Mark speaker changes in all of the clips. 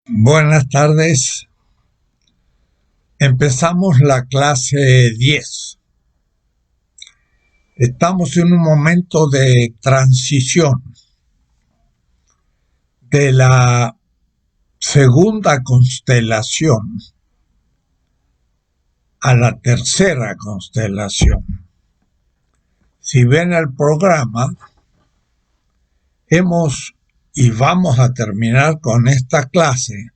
Speaker 1: Buenas tardes. Empezamos la clase 10. Estamos en un momento de transición de la segunda constelación a la tercera constelación. Si ven el programa, y vamos a terminar con esta clase,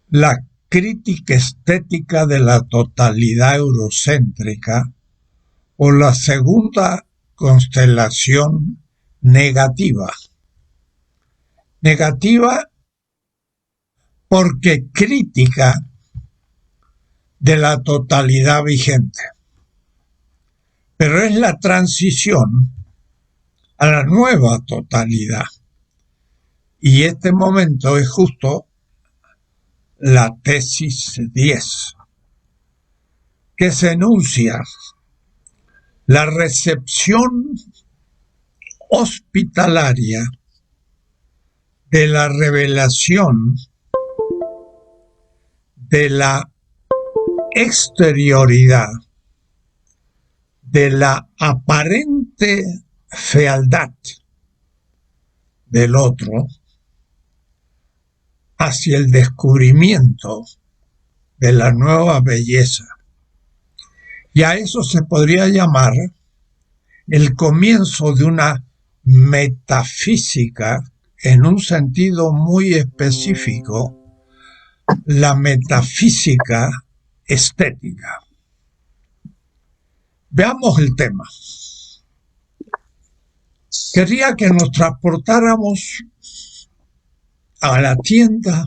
Speaker 1: la crítica estética de la totalidad eurocéntrica o la segunda constelación negativa. Negativa porque crítica de la totalidad vigente. Pero es la transición a la nueva totalidad. Y este momento es justo la tesis 10, que se enuncia la recepción hospitalaria de la revelación de la exterioridad, de la aparente fealdad del otro hacia el descubrimiento de la nueva belleza. Y a eso se podría llamar el comienzo de una metafísica en un sentido muy específico, la metafísica estética. Veamos el tema. Quería que nos transportáramos a la tienda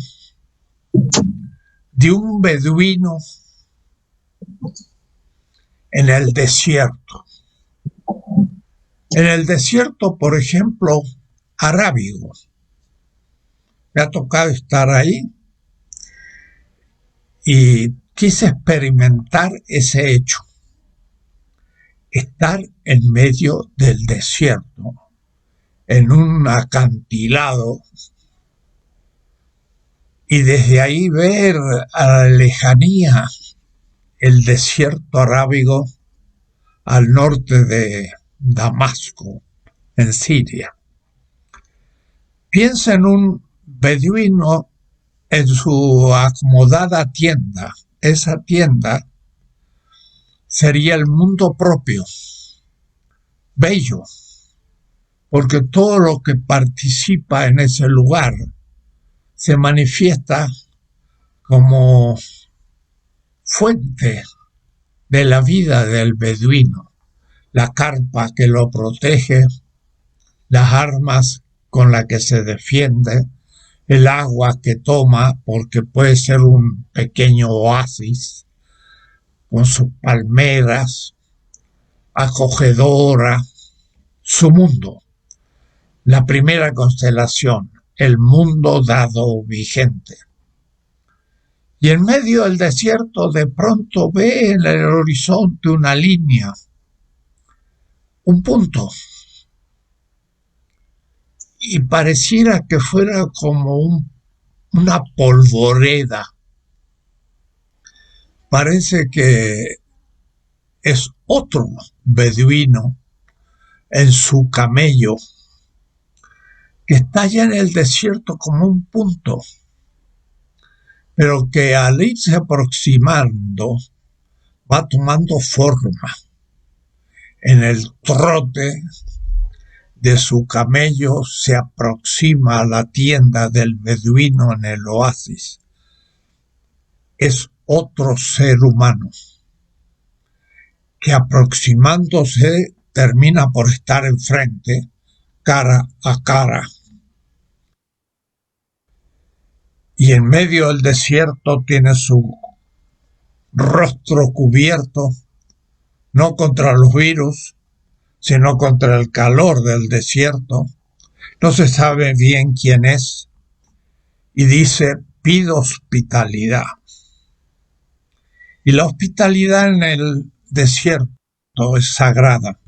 Speaker 1: de un beduino en el desierto. En el desierto, por ejemplo, arábigo. Me ha tocado estar ahí y quise experimentar ese hecho. Estar en medio del desierto, en un acantilado, y desde ahí ver a la lejanía el desierto arábigo al norte de Damasco, en Siria. Piensa en un beduino en su acomodada tienda. Esa tienda sería el mundo propio, bello, porque todo lo que participa en ese lugar se manifiesta como fuente de la vida del beduino, la carpa que lo protege, las armas con las que se defiende, el agua que toma, porque puede ser un pequeño oasis, con sus palmeras, acogedora, su mundo, la primera constelación, el mundo dado vigente. Y en medio del desierto de pronto ve en el horizonte una línea, un punto, y pareciera que fuera como una polvoreda. Parece que es otro beduino en su camello, que está ya en el desierto como un punto, pero que al irse aproximando va tomando forma. En el trote de su camello se aproxima a la tienda del beduino en el oasis. Es otro ser humano que, aproximándose, termina por estar enfrente, cara a cara. Y en medio del desierto tiene su rostro cubierto, no contra los virus, sino contra el calor del desierto. No se sabe bien quién es, y dice: pido hospitalidad. Y la hospitalidad en el desierto es sagrada,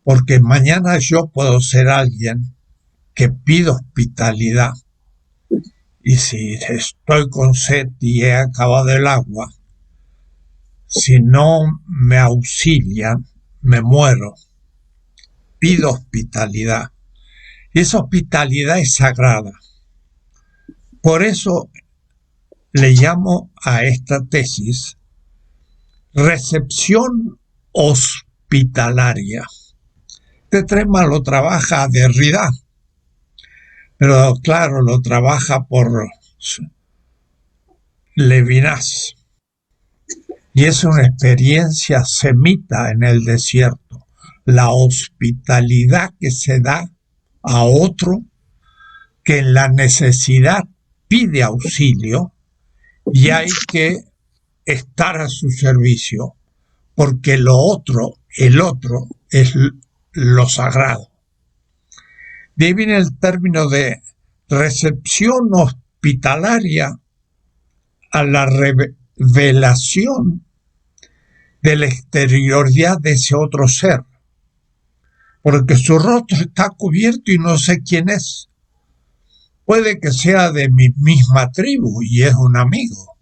Speaker 1: porque mañana yo puedo ser alguien que pide hospitalidad, Y si estoy con sed y he acabado el agua, si no me auxilian, me muero. Pido hospitalidad. Y esa hospitalidad es sagrada. Por eso le llamo a esta tesis recepción hospitalaria. Este tema lo trabaja Derrida, pero claro, lo trabaja por Levinas. Y es una experiencia semita en el desierto. La hospitalidad que se da a otro que en la necesidad pide auxilio y hay que estar a su servicio, porque lo otro, el otro, es lo sagrado. De ahí viene el término de recepción hospitalaria a la revelación de la exterioridad de ese otro ser, porque su rostro está cubierto y no sé quién es. Puede que sea de mi misma tribu y es un amigo,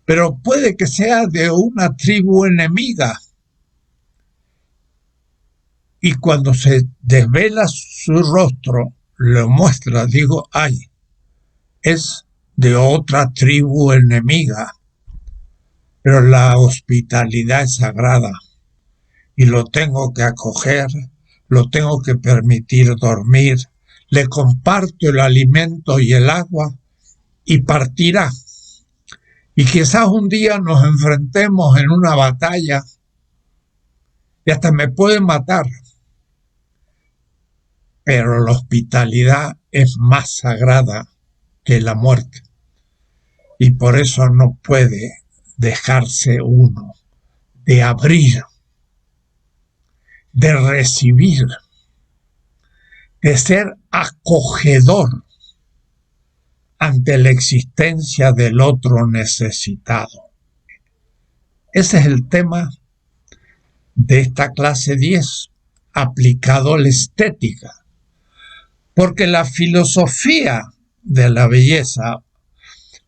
Speaker 1: pero puede que sea de una tribu enemiga. Y cuando se desvela su rostro, lo muestra, digo, ay, es de otra tribu enemiga. Pero la hospitalidad es sagrada y lo tengo que acoger, lo tengo que permitir dormir, le comparto el alimento y el agua y partirá. Y quizás un día nos enfrentemos en una batalla y hasta me pueden matar. Pero la hospitalidad es más sagrada que la muerte. Y por eso no puede dejarse uno de abrir, de recibir, de ser acogedor ante la existencia del otro necesitado. Ese es el tema de esta clase 10, aplicado a la estética. Porque la filosofía de la belleza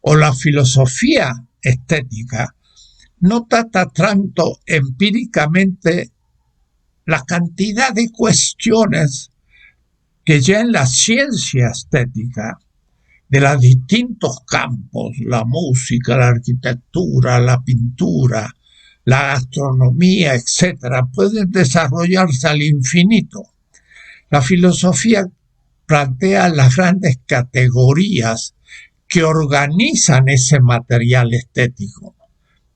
Speaker 1: o la filosofía estética no trata tanto empíricamente la cantidad de cuestiones que ya en la ciencia estética de los distintos campos, la música, la arquitectura, la pintura, la gastronomía, etcétera, pueden desarrollarse al infinito. La filosofía plantea las grandes categorías que organizan ese material estético.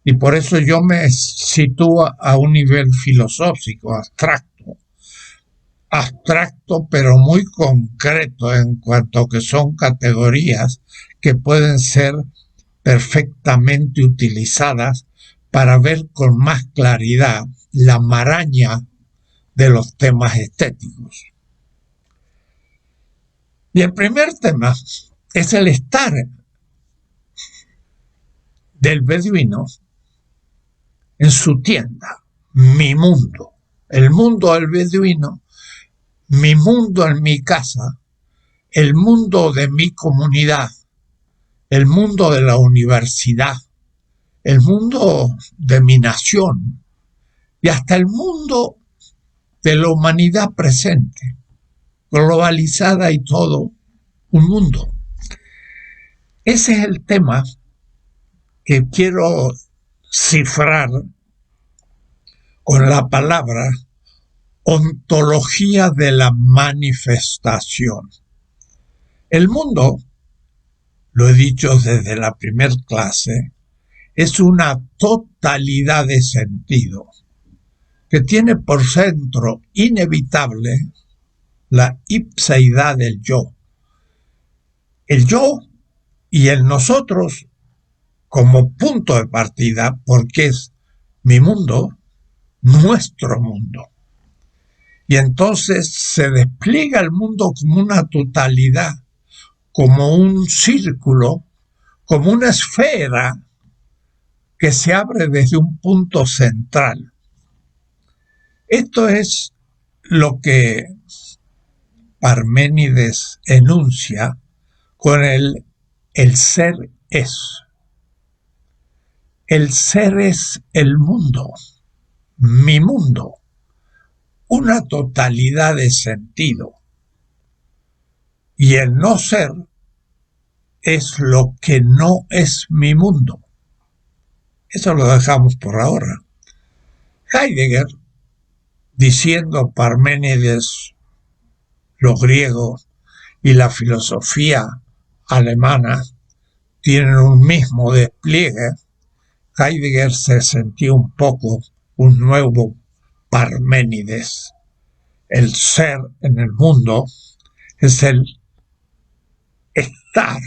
Speaker 1: Y por eso yo me sitúo a un nivel filosófico, abstracto pero muy concreto en cuanto a que son categorías que pueden ser perfectamente utilizadas para ver con más claridad la maraña de los temas estéticos. Y el primer tema es el estar del beduino en su tienda, mi mundo, el mundo del beduino, mi mundo en mi casa, el mundo de mi comunidad, el mundo de la universidad, el mundo de mi nación y hasta el mundo de la humanidad presente, globalizada y todo un mundo. Ese es el tema que quiero cifrar con la palabra ontología de la manifestación. El mundo, lo he dicho desde la primera clase, es una totalidad de sentido que tiene por centro inevitable la ipseidad del yo. El yo y el nosotros como punto de partida, porque es mi mundo, nuestro mundo. Y entonces se despliega el mundo como una totalidad, como un círculo, como una esfera que se abre desde un punto central. Esto es lo que Parménides enuncia con el el ser es. El ser es el mundo, mi mundo, una totalidad de sentido. Y el no ser es lo que no es mi mundo. Eso lo dejamos por ahora. Heidegger, diciendo Parménides, los griegos y la filosofía alemana tienen un mismo despliegue, Heidegger se sentía un poco un nuevo Parménides. El ser en el mundo es el estar.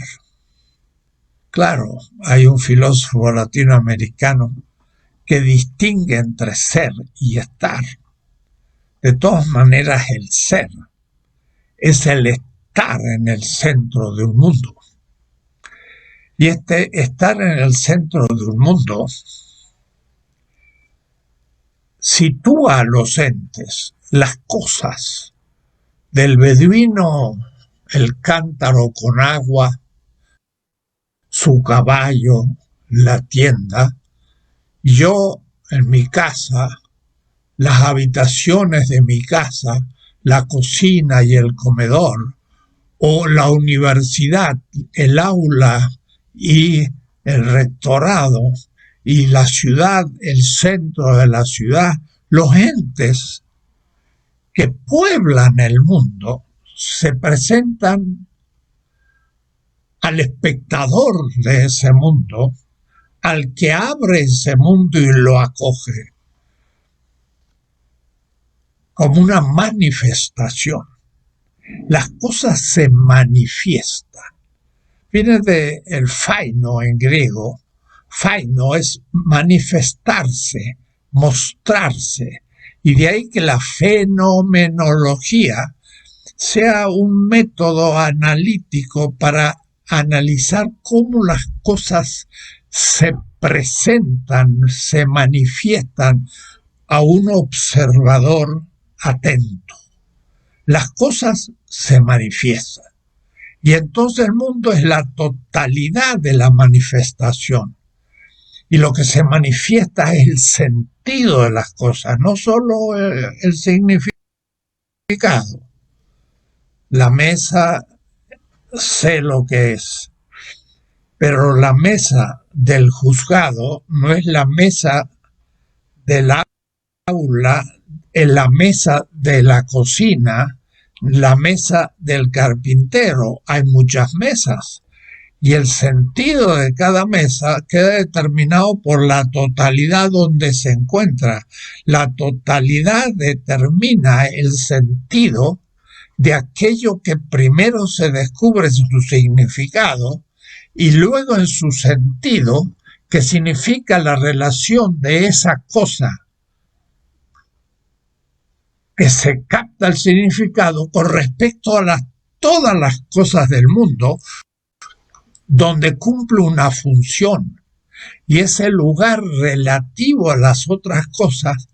Speaker 1: Claro, hay un filósofo latinoamericano que distingue entre ser y estar. De todas maneras, el ser es el estar en el centro de un mundo. Y este estar en el centro de un mundo sitúa a los entes, las cosas, del beduino, el cántaro con agua, su caballo, la tienda, yo en mi casa, las habitaciones de mi casa, la cocina y el comedor, o la universidad, el aula y el rectorado, y la ciudad, el centro de la ciudad, los entes que pueblan el mundo se presentan al espectador de ese mundo, al que abre ese mundo y lo acoge, como una manifestación. Las cosas se manifiestan. Viene del phaino en griego. Phaino es manifestarse, mostrarse, y de ahí que la fenomenología sea un método analítico para analizar cómo las cosas se presentan, se manifiestan a un observador atento. Las cosas se manifiestan. Y entonces el mundo es la totalidad de la manifestación. Y lo que se manifiesta es el sentido de las cosas, no solo el significado. La mesa sé lo que es, pero la mesa del juzgado no es la mesa del aula, es la mesa de la cocina, la mesa del carpintero. Hay muchas mesas y el sentido de cada mesa queda determinado por la totalidad donde se encuentra. La totalidad determina el sentido de aquello que primero se descubre en su significado y luego en su sentido, que significa la relación de esa cosa que se capta el significado con respecto a todas las cosas del mundo, donde cumple una función, y ese lugar relativo a las otras cosas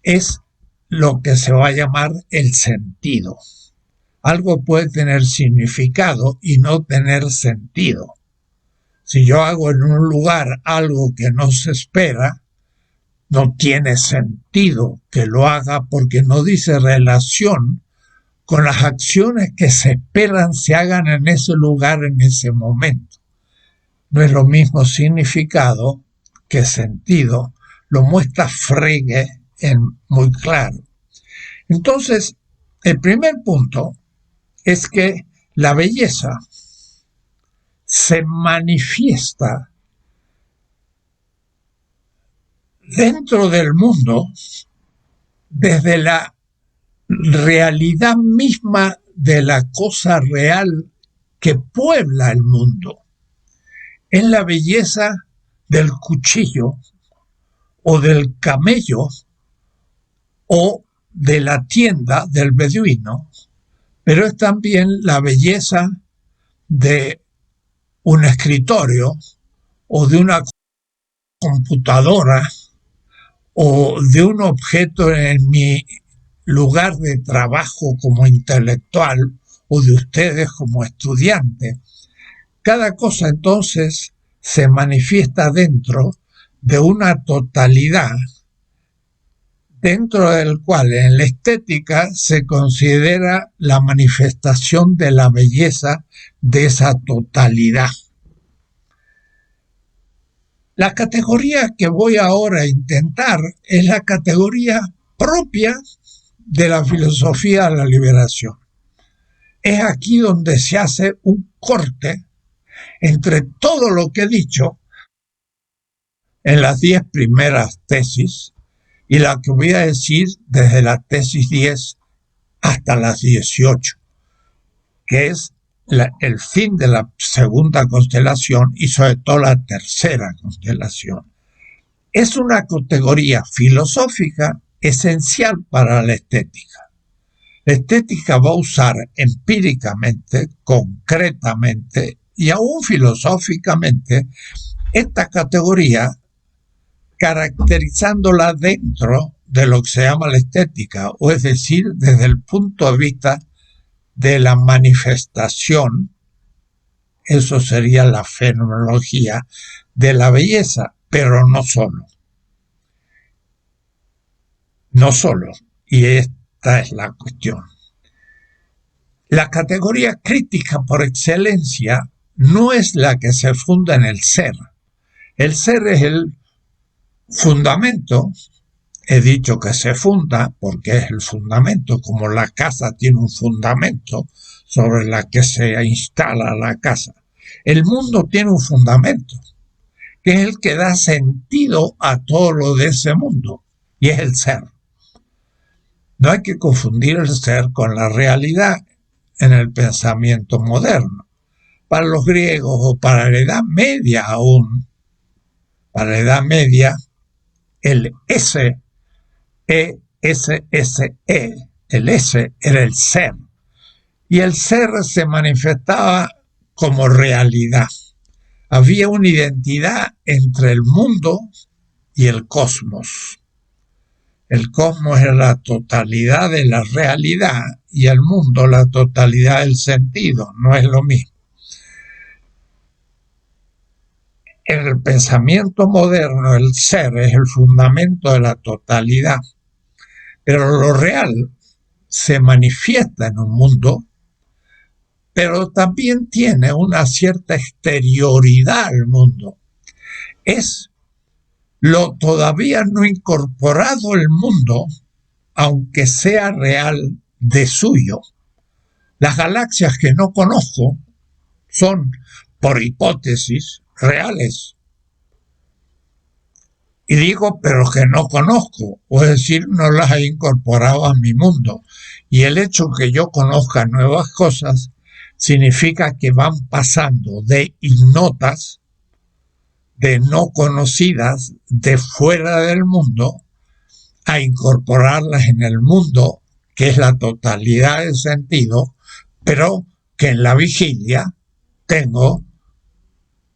Speaker 1: es lo que se va a llamar el sentido. Algo puede tener significado y no tener sentido. Si yo hago en un lugar algo que no se espera, no tiene sentido que lo haga porque no dice relación con las acciones que se esperan se hagan en ese lugar en ese momento. No es lo mismo significado que sentido. Lo muestra Frege muy claro. Entonces, el primer punto es que la belleza se manifiesta dentro del mundo desde la realidad misma de la cosa real que puebla el mundo. Es la belleza del cuchillo o del camello o de la tienda del beduino, pero es también la belleza de un escritorio o de una computadora o de un objeto en mi lugar de trabajo como intelectual o de ustedes como estudiantes. Cada cosa entonces se manifiesta dentro de una totalidad, dentro del cual en la estética se considera la manifestación de la belleza de esa totalidad. La categoría que voy ahora a intentar es la categoría propia de la filosofía de la liberación. Es aquí donde se hace un corte entre todo lo que he dicho en las 10 primeras tesis y la que voy a decir desde la tesis 10 hasta las 18, que es el fin de la segunda constelación y sobre todo la tercera constelación. Es una categoría filosófica esencial para la estética. La estética va a usar empíricamente, concretamente y aún filosóficamente esta categoría, caracterizándola dentro de lo que se llama la estética, o es decir, desde el punto de vista de la manifestación, eso sería la fenomenología de la belleza, pero no solo. No solo, y esta es la cuestión. La categoría crítica por excelencia no es la que se funda en el ser. El ser es el fundamento. He dicho que se funda porque es el fundamento, como la casa tiene un fundamento sobre la que se instala la casa. El mundo tiene un fundamento, que es el que da sentido a todo lo de ese mundo, y es el ser. No hay que confundir el ser con la realidad en el pensamiento moderno. Para los griegos o para la Edad Media aún, para la Edad Media, el S, el S era el ser. Y el ser se manifestaba como realidad. Había una identidad entre el mundo y el cosmos. El cosmos era la totalidad de la realidad y el mundo la totalidad del sentido. No es lo mismo. En el pensamiento moderno, el ser es el fundamento de la totalidad. Pero lo real se manifiesta en un mundo, pero también tiene una cierta exterioridad al mundo. Es lo todavía no incorporado al mundo, aunque sea real de suyo. Las galaxias que no conozco son, por hipótesis, reales. Y digo, pero que no conozco, o es decir, no las he incorporado a mi mundo. Y el hecho que yo conozca nuevas cosas significa que van pasando de ignotas, de no conocidas, de fuera del mundo, a incorporarlas en el mundo, que es la totalidad del sentido, pero que en la vigilia tengo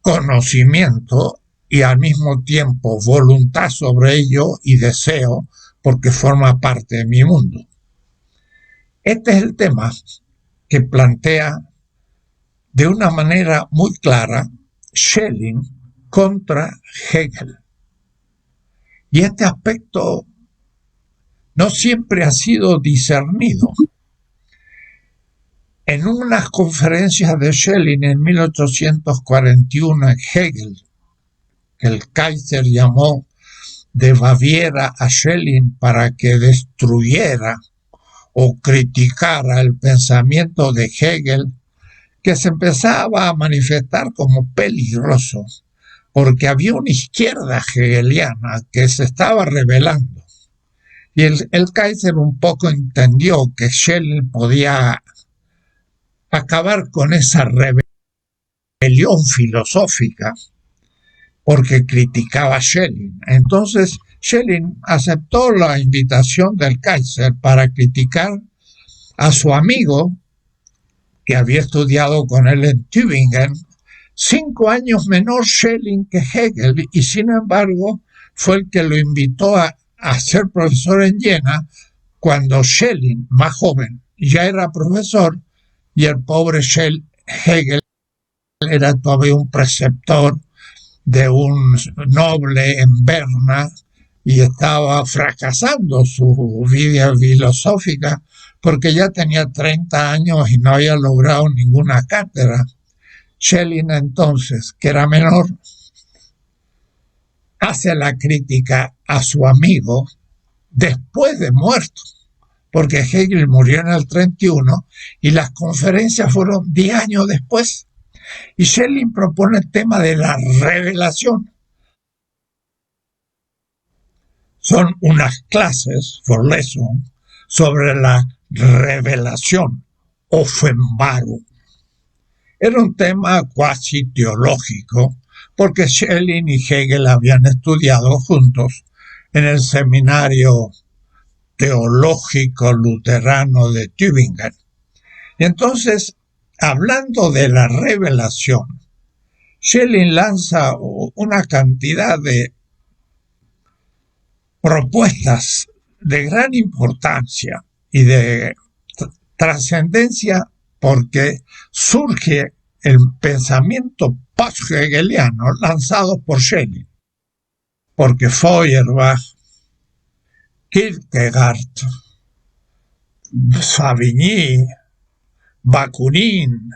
Speaker 1: conocimiento y al mismo tiempo voluntad sobre ello y deseo, porque forma parte de mi mundo. Este es el tema que plantea de una manera muy clara Schelling contra Hegel. Y este aspecto no siempre ha sido discernido. En unas conferencias de Schelling en 1841 en Hegel, que el Kaiser llamó de Baviera a Schelling para que destruyera o criticara el pensamiento de Hegel, que se empezaba a manifestar como peligroso, porque había una izquierda hegeliana que se estaba rebelando. Y el Kaiser un poco entendió que Schelling podía acabar con esa rebelión filosófica porque criticaba a Schelling. Entonces Schelling aceptó la invitación del Kaiser para criticar a su amigo que había estudiado con él en Tübingen, 5 años menor Schelling que Hegel, y sin embargo fue el que lo invitó a ser profesor en Jena cuando Schelling, más joven, ya era profesor y el pobre Hegel era todavía un preceptor de un noble en Berna y estaba fracasando su vida filosófica porque ya tenía 30 años y no había logrado ninguna cátedra. Schelling entonces, que era menor, hace la crítica a su amigo después de muerto, porque Hegel murió en el 31 y las conferencias fueron 10 años después. Y Schelling propone el tema de la revelación. Son unas clases, Vorlesung, sobre la revelación, Offenbarung. Era un tema cuasi teológico, porque Schelling y Hegel habían estudiado juntos en el seminario teológico luterano de Tübingen. Y entonces, hablando de la revelación, Schelling lanza una cantidad de propuestas de gran importancia y de trascendencia porque surge el pensamiento post-hegeliano lanzado por Schelling, porque Feuerbach, Kierkegaard, Savigny, Bakunin,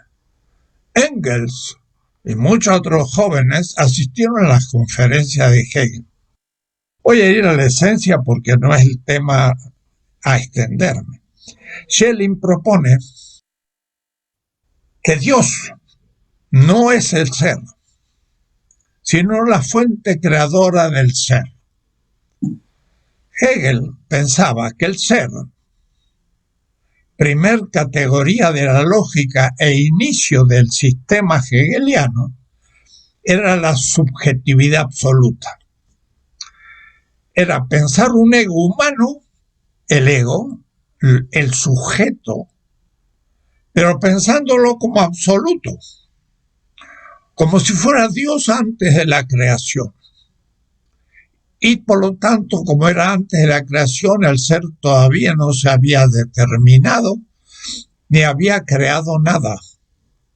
Speaker 1: Engels y muchos otros jóvenes asistieron a las conferencias de Hegel. Voy a ir a la esencia porque no es el tema a extenderme. Schelling propone que Dios no es el ser, sino la fuente creadora del ser. Hegel pensaba que el ser, primer categoría de la lógica e inicio del sistema hegeliano, era la subjetividad absoluta. Era pensar un ego humano, el ego, el sujeto, pero pensándolo como absoluto, como si fuera Dios antes de la creación. Y por lo tanto, como era antes de la creación, el ser todavía no se había determinado, ni había creado nada.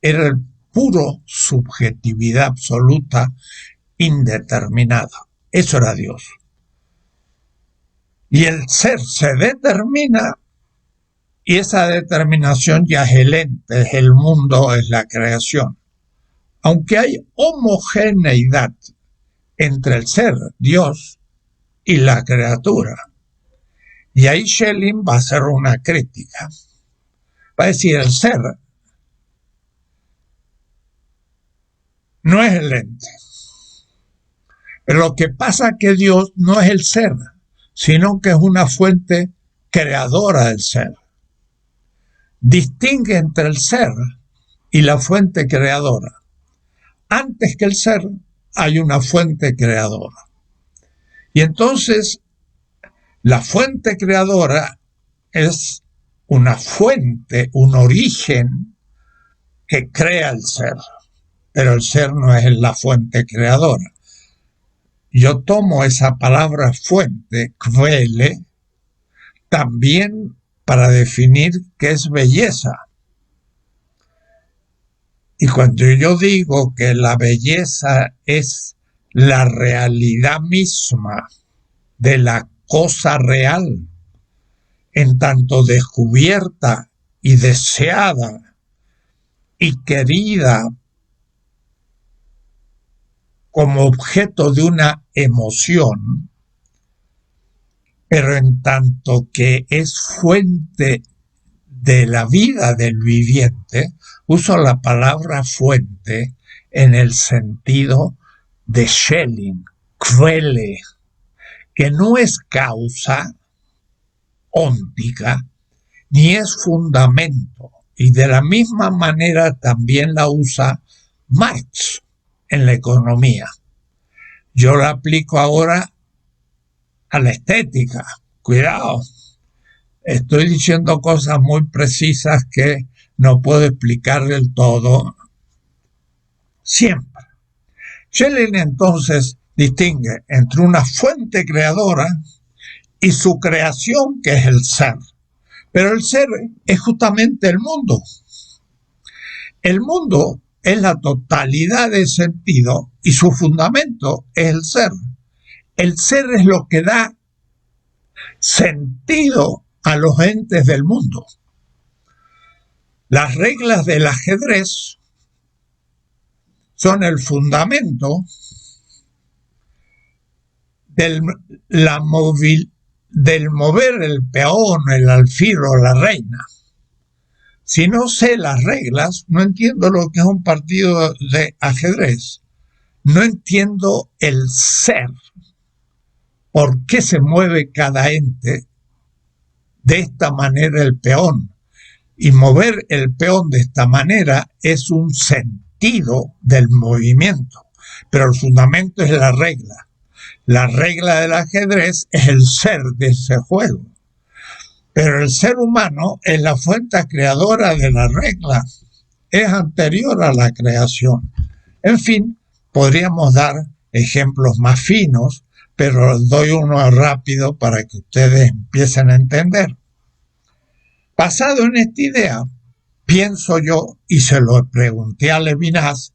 Speaker 1: Era el puro subjetividad absoluta, indeterminada. Eso era Dios. Y el ser se determina, y esa determinación ya es el ente, es el mundo, es la creación. Aunque hay homogeneidad entre el ser, Dios, y la criatura. Y ahí Schelling va a hacer una crítica. Va a decir, el ser no es el ente. Pero lo que pasa es que Dios no es el ser, sino que es una fuente creadora del ser. Distingue entre el ser y la fuente creadora. Antes que el ser hay una fuente creadora. Y entonces la fuente creadora es una fuente, un origen que crea el ser, pero el ser no es la fuente creadora. Yo tomo esa palabra fuente, Quelle, también para definir qué es belleza. Y cuando yo digo que la belleza es la realidad misma de la cosa real, en tanto descubierta y deseada y querida como objeto de una emoción, pero en tanto que es fuente de la vida del viviente, uso la palabra fuente en el sentido de Schelling, Quelle, que no es causa óntica, ni es fundamento, y de la misma manera también la usa Marx en la economía. Yo la aplico ahora a la estética. Cuidado, estoy diciendo cosas muy precisas que no puedo explicar del todo siempre. Schelling entonces distingue entre una fuente creadora y su creación, que es el ser. Pero el ser es justamente el mundo. El mundo es la totalidad del sentido y su fundamento es el ser. El ser es lo que da sentido a los entes del mundo. Las reglas del ajedrez son el fundamento del mover el peón, el alfil o la reina. Si no sé las reglas, no entiendo lo que es un partido de ajedrez. No entiendo el ser. ¿Por qué se mueve cada ente de esta manera el peón? Y mover el peón de esta manera es un sentido del movimiento. Pero el fundamento es la regla. La regla del ajedrez es el ser de ese juego. Pero el ser humano es la fuente creadora de la regla. Es anterior a la creación. En fin, podríamos dar ejemplos más finos, pero doy uno rápido para que ustedes empiecen a entender. Basado en esta idea, pienso yo, y se lo pregunté a Levinas,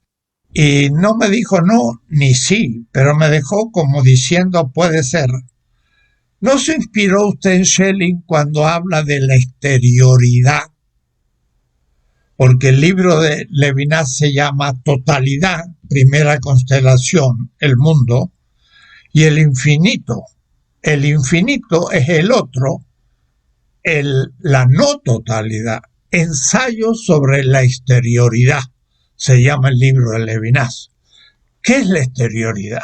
Speaker 1: y no me dijo no ni sí, pero me dejó como diciendo puede ser. ¿No se inspiró usted en Schelling cuando habla de la exterioridad? Porque el libro de Levinas se llama Totalidad, primera constelación, el mundo, y el infinito. El infinito es el otro, la no totalidad. Ensayo sobre la exterioridad, se llama el libro de Levinas. ¿Qué es la exterioridad?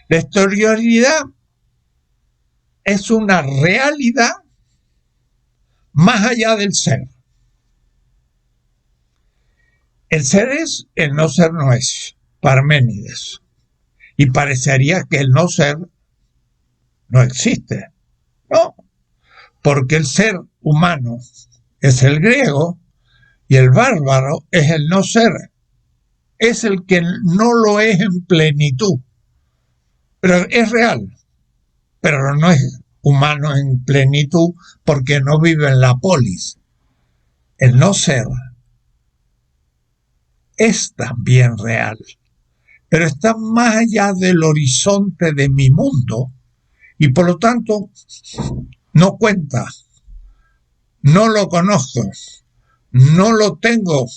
Speaker 1: La exterioridad es una realidad más allá del ser. El ser es, el no ser no es, Parménides. Y parecería que el no ser no existe. No, porque el ser humano es el griego y el bárbaro es el no ser. Es el que no lo es en plenitud. Pero es real. Pero no es humano en plenitud porque no vive en la polis. El no ser es también real, pero está más allá del horizonte de mi mundo y por lo tanto no cuenta, no lo conozco, no lo tengo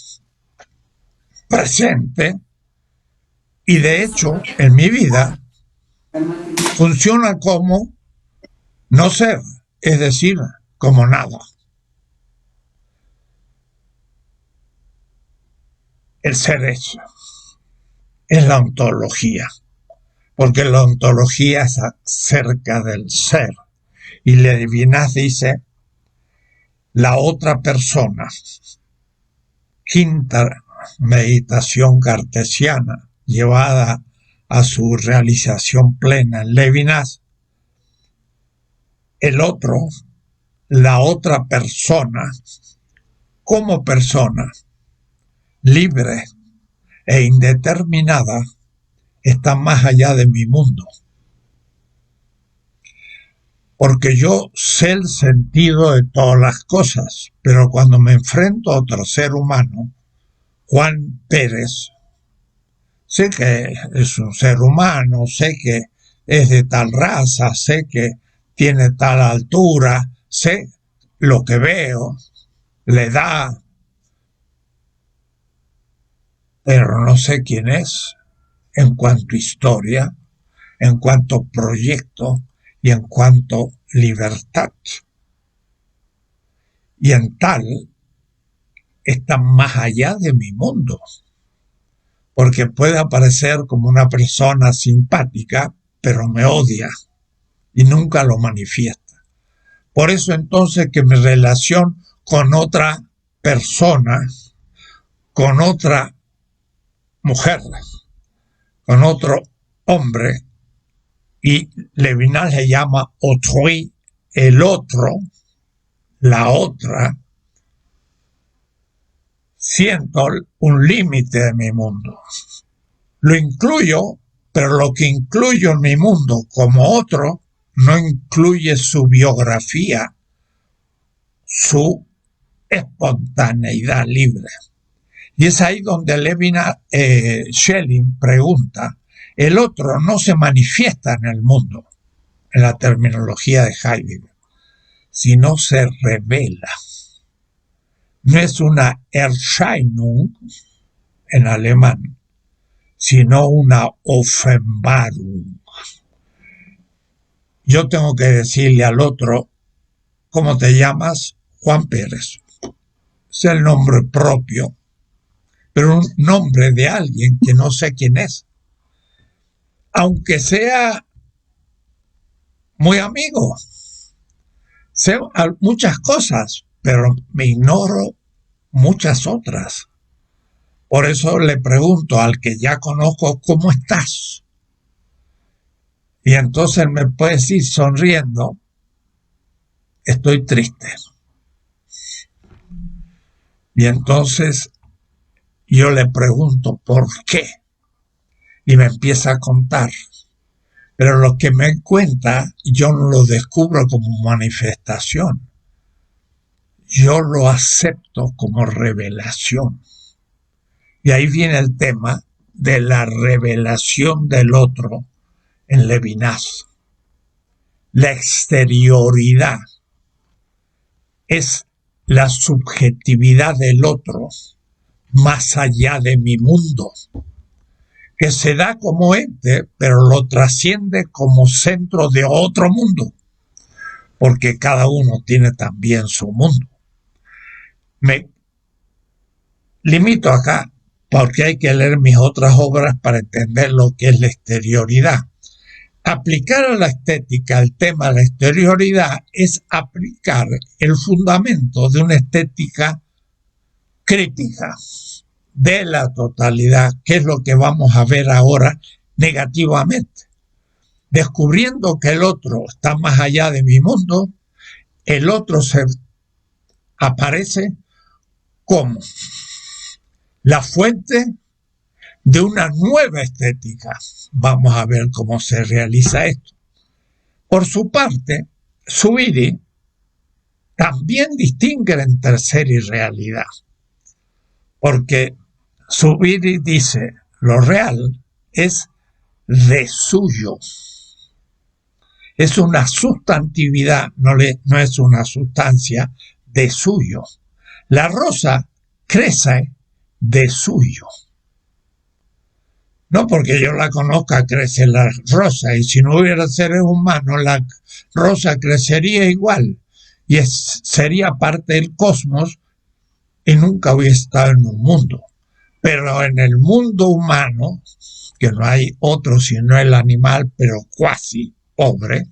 Speaker 1: presente y de hecho en mi vida funciona como no ser, es decir, como nada. El ser es la ontología, porque la ontología es acerca del ser. Y Levinas dice, la otra persona, quinta meditación cartesiana, llevada a su realización plena en Levinas, el otro, la otra persona, como persona, libre e indeterminada, está más allá de mi mundo. Porque yo sé el sentido de todas las cosas, pero cuando me enfrento a otro ser humano, Juan Pérez, sé que es un ser humano, sé que es de tal raza, sé que tiene tal altura, sé lo que veo, la edad, pero no sé quién es en cuanto a historia, en cuanto a proyecto y en cuanto a libertad. Y en tal está más allá de mi mundo, porque puede aparecer como una persona simpática, pero me odia y nunca lo manifiesta. Por eso entonces que mi relación con otra persona, con otra mujer, con otro hombre, y Levinas le llama autrui, el otro, la otra, siento un límite de mi mundo. Lo incluyo, pero lo que incluyo en mi mundo como otro no incluye su biografía, su espontaneidad libre. Y es ahí donde Schelling pregunta, el otro no se manifiesta en el mundo, en la terminología de Heidegger, sino se revela. No es una Erscheinung en alemán, sino una Offenbarung. Yo tengo que decirle al otro, ¿cómo te llamas? Juan Pérez. Es el nombre propio, pero un nombre de alguien que no sé quién es. Aunque sea muy amigo, sé muchas cosas, pero me ignoro muchas otras. Por eso le pregunto al que ya conozco, ¿cómo estás? Y entonces me puede decir sonriendo, estoy triste. Y entonces yo le pregunto, ¿por qué? Y me empieza a contar. Pero lo que me cuenta, yo no lo descubro como manifestación. Yo lo acepto como revelación. Y ahí viene el tema de la revelación del otro en Levinas. La exterioridad es la subjetividad del otro más allá de mi mundo, que se da como ente, pero lo trasciende como centro de otro mundo, porque cada uno tiene también su mundo. Me limito acá porque hay que leer mis otras obras para entender lo que es la exterioridad. Aplicar a la estética el tema de la exterioridad es aplicar el fundamento de una estética crítica de la totalidad, que es lo que vamos a ver ahora negativamente. Descubriendo que el otro está más allá de mi mundo, el otro se aparece como la fuente de una nueva estética. Vamos a ver cómo se realiza esto. Por su parte, Zubiri también distingue entre ser y realidad, porque Zubiri dice, lo real es de suyo. Es una sustantividad, no es una sustancia, de suyo. La rosa crece de suyo. No porque yo la conozca crece la rosa, y si no hubiera seres humanos, la rosa crecería igual, y sería parte del cosmos, y nunca hubiera estado en un mundo. Pero en el mundo humano, que no hay otro sino el animal, pero cuasi pobre,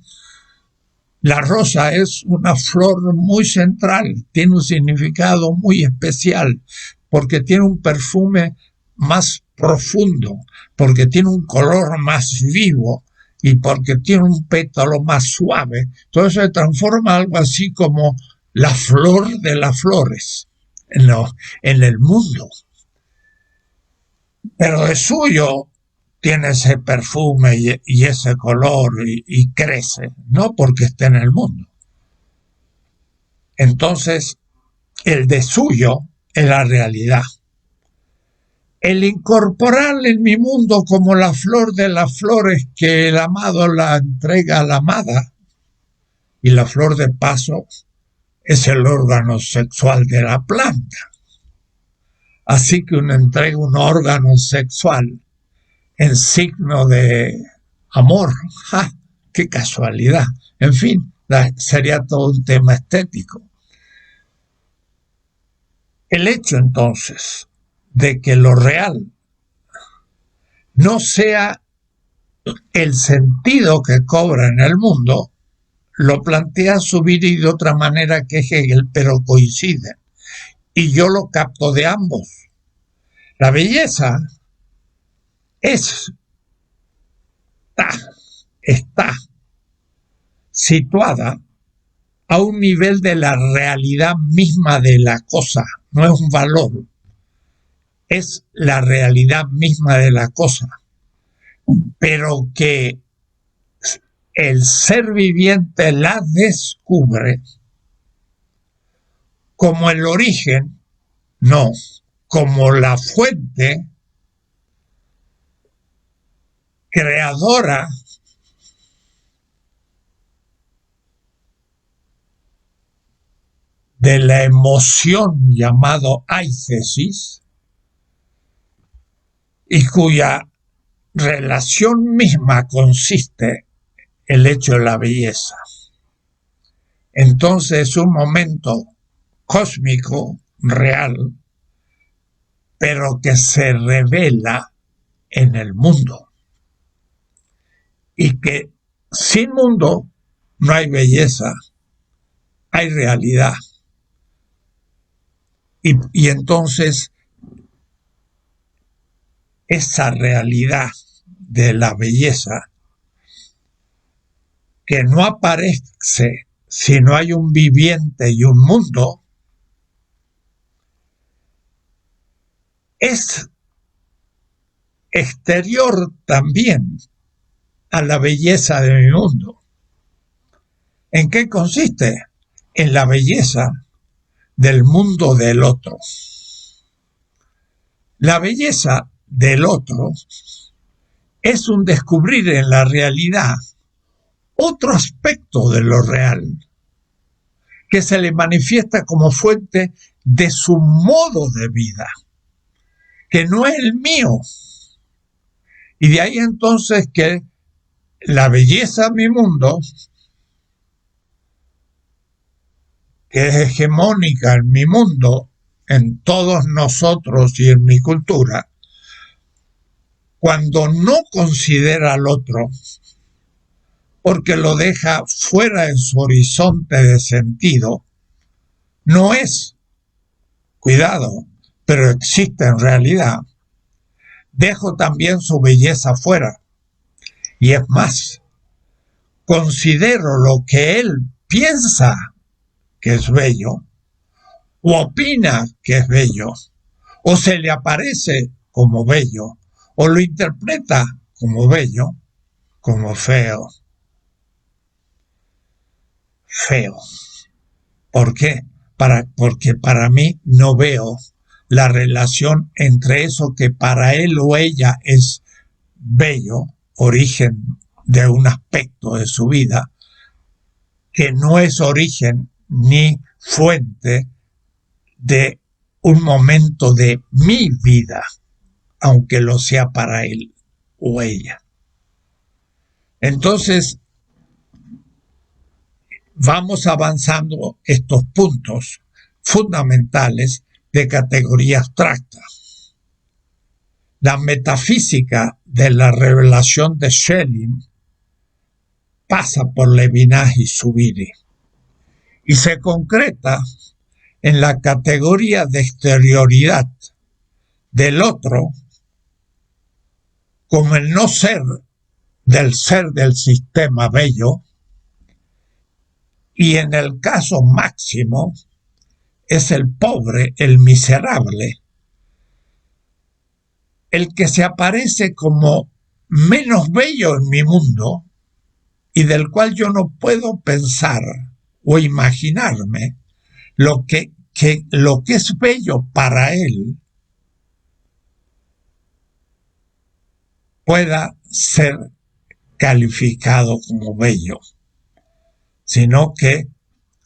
Speaker 1: la rosa es una flor muy central, tiene un significado muy especial, porque tiene un perfume más profundo, porque tiene un color más vivo y porque tiene un pétalo más suave. Todo eso se transforma en algo así como la flor de las flores en el mundo. Pero de suyo tiene ese perfume y ese color y crece, no porque esté en el mundo. Entonces, el de suyo es la realidad. El incorporarle en mi mundo como la flor de las flores que el amado la entrega a la amada, y la flor de paso es el órgano sexual de la planta. Así que uno entrega un órgano sexual en signo de amor. ¡Ja! ¡Qué casualidad! En fin, sería todo un tema estético. El hecho entonces de que lo real no sea el sentido que cobra en el mundo, lo plantea Zubiri de otra manera que Hegel, pero coinciden. Y yo lo capto de ambos. La belleza está situada a un nivel de la realidad misma de la cosa, no es un valor, es la realidad misma de la cosa, pero que el ser viviente la descubre como el origen, no, como la fuente creadora de la emoción llamado aithesis y cuya relación misma consiste en el hecho de la belleza. Entonces es un momento cósmico, real, pero que se revela en el mundo. Y que sin mundo no hay belleza, hay realidad. Y entonces esa realidad de la belleza que no aparece si no hay un viviente y un mundo, es exterior también a la belleza de mi mundo. ¿En qué consiste? En la belleza del mundo del otro. La belleza del otro es un descubrir en la realidad otro aspecto de lo real, que se le manifiesta como fuente de su modo de vida, que no es el mío. Y de ahí entonces que la belleza de mi mundo, que es hegemónica en mi mundo, en todos nosotros y en mi cultura, cuando no considera al otro, porque lo deja fuera de su horizonte de sentido, no es, cuidado, pero existe en realidad. Dejo también su belleza fuera. Y es más, considero lo que él piensa que es bello, o opina que es bello, o se le aparece como bello, o lo interpreta como bello, como feo. Feo. ¿Por qué? Porque para mí no veo la relación entre eso que para él o ella es bello, origen de un aspecto de su vida, que no es origen ni fuente de un momento de mi vida, aunque lo sea para él o ella. Entonces, vamos avanzando estos puntos fundamentales de categoría abstracta. La metafísica de la revelación de Schelling pasa por Levinas y Zubiri y se concreta en la categoría de exterioridad del otro como el no ser del sistema bello, y en el caso máximo es el pobre, el miserable, el que se aparece como menos bello en mi mundo y del cual yo no puedo pensar o imaginarme lo que es bello para él pueda ser calificado como bello, sino que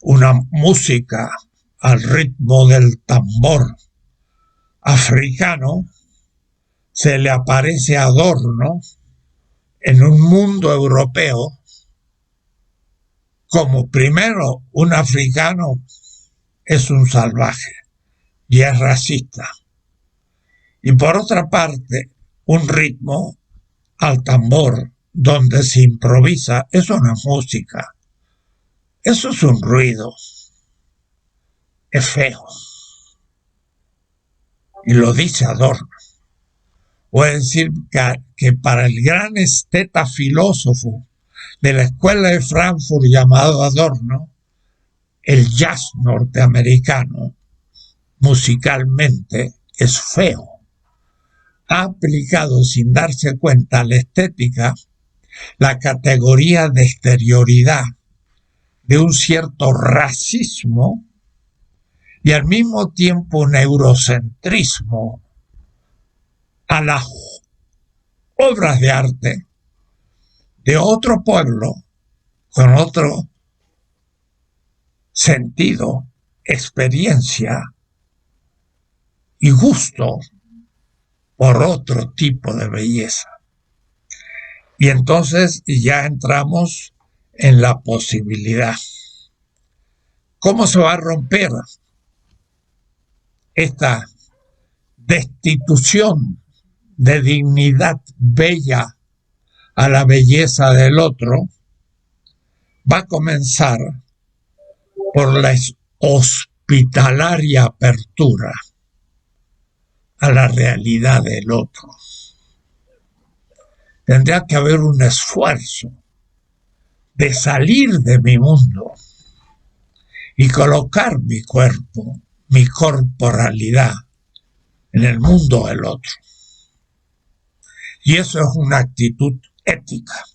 Speaker 1: una música al ritmo del tambor africano se le aparece adorno en un mundo europeo como primero un africano es un salvaje y es racista, y por otra parte un ritmo al tambor donde se improvisa es una música, eso es un ruido, es feo, y lo dice Adorno. O es decir, que para el gran esteta filósofo de la escuela de Frankfurt llamado Adorno, el jazz norteamericano musicalmente es feo. Ha aplicado sin darse cuenta a la estética la categoría de exterioridad de un cierto racismo y al mismo tiempo un eurocentrismo a las obras de arte de otro pueblo con otro sentido, experiencia y gusto por otro tipo de belleza. Y entonces ya entramos en la posibilidad. ¿Cómo se va a romper esta destitución de dignidad bella a la belleza del otro? Va a comenzar por la hospitalaria apertura a la realidad del otro. Tendría que haber un esfuerzo de salir de mi mundo y colocar mi cuerpo, mi corporalidad en el mundo del otro. Y eso es una actitud ética.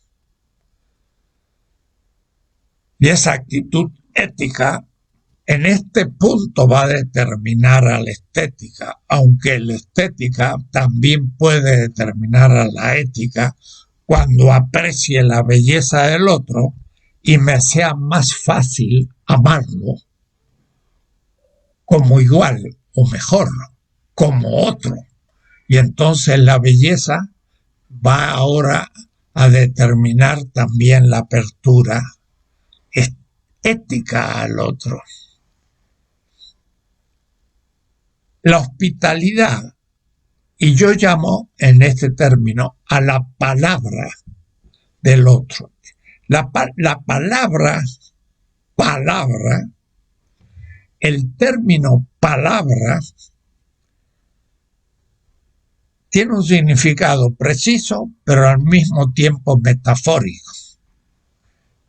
Speaker 1: Y esa actitud ética en este punto va a determinar a la estética, aunque la estética también puede determinar a la ética cuando aprecie la belleza del otro y me sea más fácil amarlo como igual o mejor, como otro. Y entonces la belleza va ahora a determinar también la apertura ética al otro. La hospitalidad, y yo llamo en este término a la palabra del otro. La palabra, el término palabra tiene un significado preciso, pero al mismo tiempo metafórico.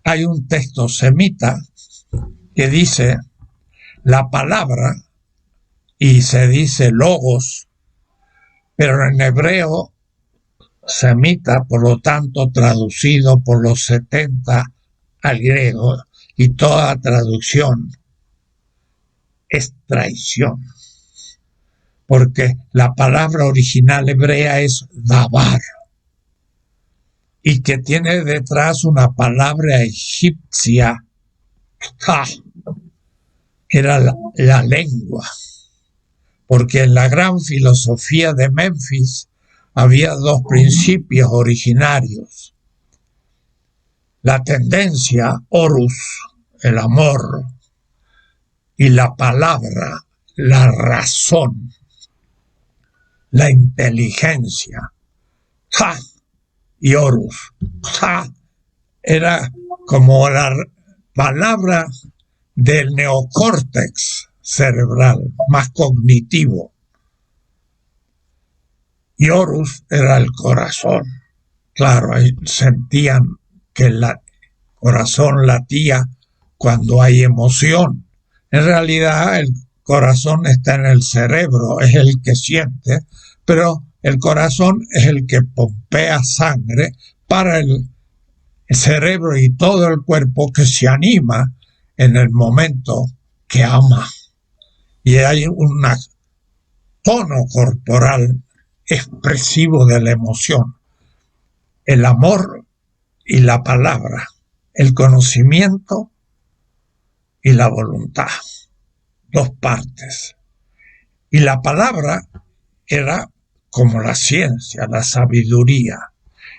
Speaker 1: Hay un texto semita que dice la palabra, y se dice logos, pero en hebreo semita, por lo tanto traducido por los 70 al griego, y toda traducción es traición, porque la palabra original hebrea es davar, y que tiene detrás una palabra egipcia, que era la lengua, porque en la gran filosofía de Menfis había dos principios originarios: la tendencia, orus, el amor, y la palabra, la razón, la inteligencia, y orus. Era como la palabra del neocórtex cerebral, más cognitivo. Y orus era el corazón. Claro, sentían que el corazón latía cuando hay emoción. En realidad el corazón está en el cerebro, es el que siente, pero el corazón es el que pompea sangre para el cerebro y todo el cuerpo, que se anima en el momento que ama. Y hay un tono corporal expresivo de la emoción. El amor y la palabra, el conocimiento y la voluntad, dos partes. Y la palabra era como la ciencia, la sabiduría.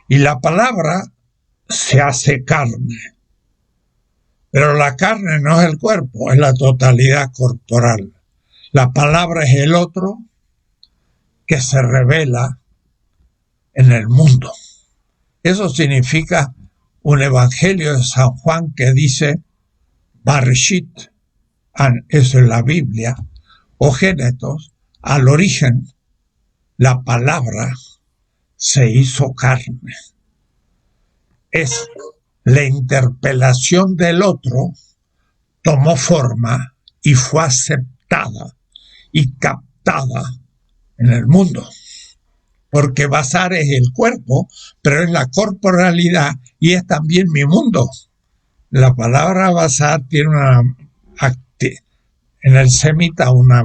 Speaker 1: Y la palabra se hace carne. Pero la carne no es el cuerpo, es la totalidad corporal. La palabra es el otro que se revela en el mundo. Eso significa un evangelio de San Juan que dice Bareshit, eso es la Biblia, o Génesis, al origen, la palabra se hizo carne. Es la interpelación del otro, tomó forma y fue aceptada y captada en el mundo. Porque Bazar es el cuerpo, pero es la corporalidad y es también mi mundo. La palabra Bazar tiene una en el semita una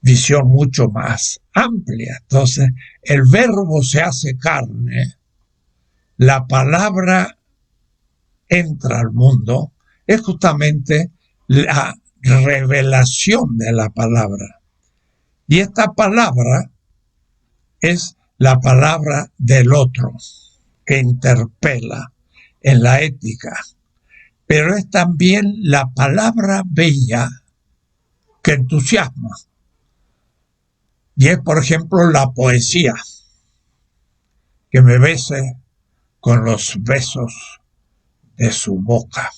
Speaker 1: visión mucho más amplia. Entonces, el verbo se hace carne, la palabra entra al mundo, es justamente la revelación de la palabra. Y esta palabra es la palabra del otro, que interpela en la ética, pero es también la palabra bella que entusiasma. Y es, por ejemplo, la poesía, que me bese con los besos de su boca,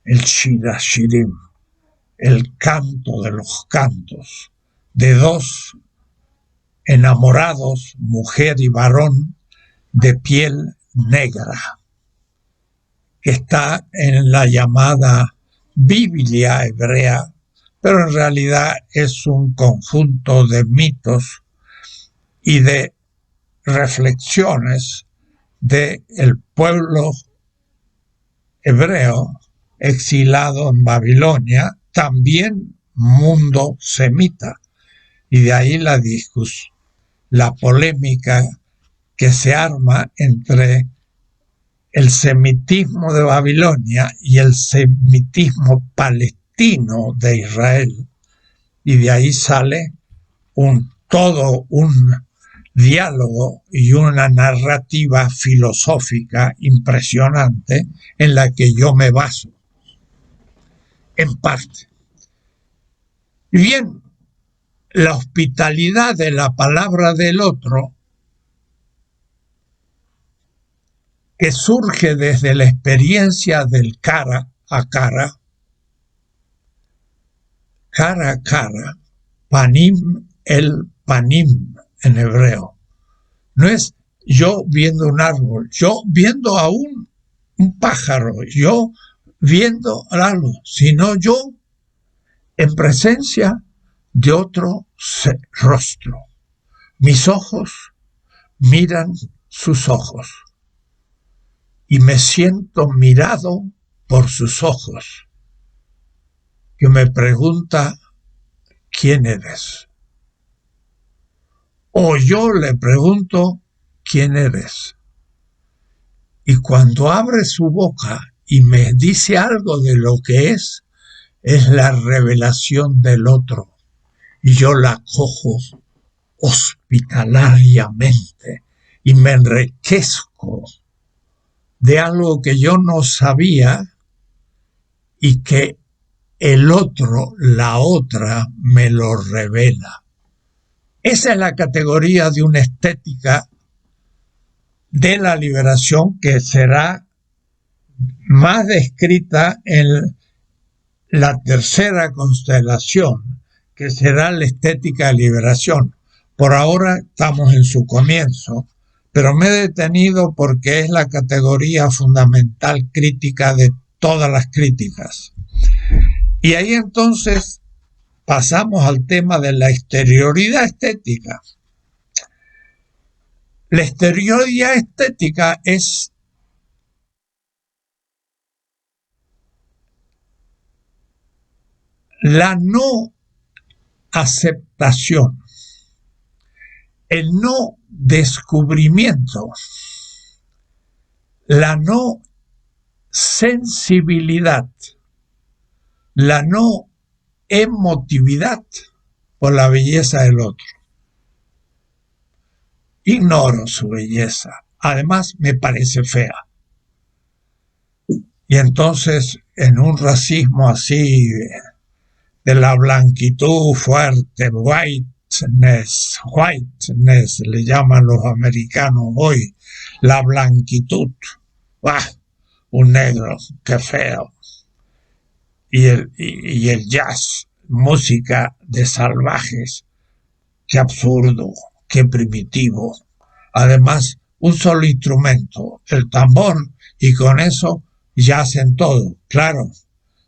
Speaker 1: el shira shirim, el canto de los cantos, de dos enamorados, mujer y varón, de piel negra, que está en la llamada Biblia hebrea, pero en realidad es un conjunto de mitos y de reflexiones del pueblo hebreo exilado en Babilonia, también mundo semita, y de ahí la discusión, la polémica que se arma entre el semitismo de Babilonia y el semitismo palestino de Israel, y de ahí sale todo un diálogo y una narrativa filosófica impresionante en la que yo me baso, en parte. Y bien, la hospitalidad de la palabra del otro, que surge desde la experiencia del cara a cara, panim el panim en hebreo. No es yo viendo un árbol, yo viendo a un pájaro, yo viendo algo, sino yo en presencia de otro rostro. Mis ojos miran sus ojos y me siento mirado por sus ojos, que me pregunta ¿quién eres? O yo le pregunto ¿quién eres? Y cuando abre su boca y me dice algo de lo que es la revelación del otro. Y yo la cojo hospitalariamente y me enriquezco de algo que yo no sabía y que el otro, la otra, me lo revela. Esa es la categoría de una estética de la liberación que será más descrita en la tercera constelación, que será la estética de liberación. Por ahora estamos en su comienzo, pero me he detenido porque es la categoría fundamental crítica de todas las críticas. Y ahí entonces pasamos al tema de la exterioridad estética. La exterioridad estética es la no aceptación, el no descubrimiento, la no sensibilidad, la no emotividad por la belleza del otro. Ignoro su belleza, además me parece fea. Y entonces, en un racismo así de la blanquitud fuerte, whiteness, le llaman los americanos hoy, la blanquitud. ¡Ah! Un negro, qué feo. Y el jazz, música de salvajes, qué absurdo, qué primitivo. Además, un solo instrumento, el tambor, y con eso ya hacen todo. Claro,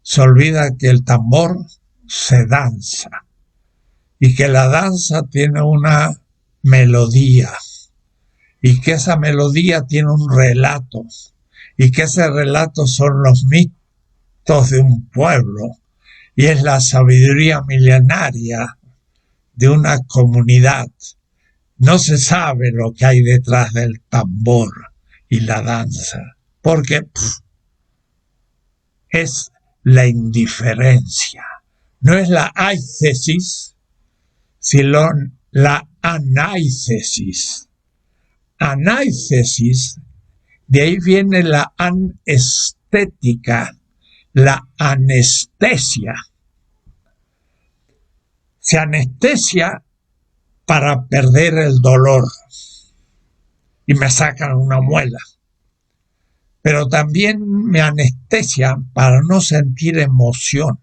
Speaker 1: se olvida que el tambor se danza y que la danza tiene una melodía y que esa melodía tiene un relato y que ese relato son los mitos de un pueblo y es la sabiduría milenaria de una comunidad. No se sabe lo que hay detrás del tambor y la danza, porque es la indiferencia. No es la aicesis, sino la anaicesis. Anaicesis, de ahí viene la anestética, la anestesia. Se anestesia para perder el dolor y me sacan una muela. Pero también me anestesian para no sentir emoción.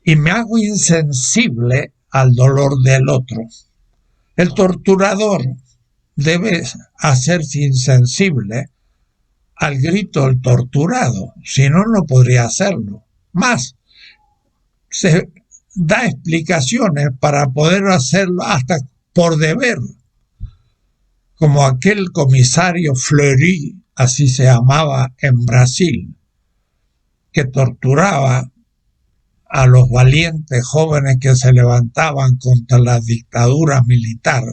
Speaker 1: Y me hago insensible al dolor del otro. El torturador debe hacerse insensible al grito del torturado, si no, no podría hacerlo. Más, se da explicaciones para poder hacerlo hasta por deber, como aquel comisario Fleury, así se llamaba en Brasil, que torturaba a los valientes jóvenes que se levantaban contra la dictadura militar,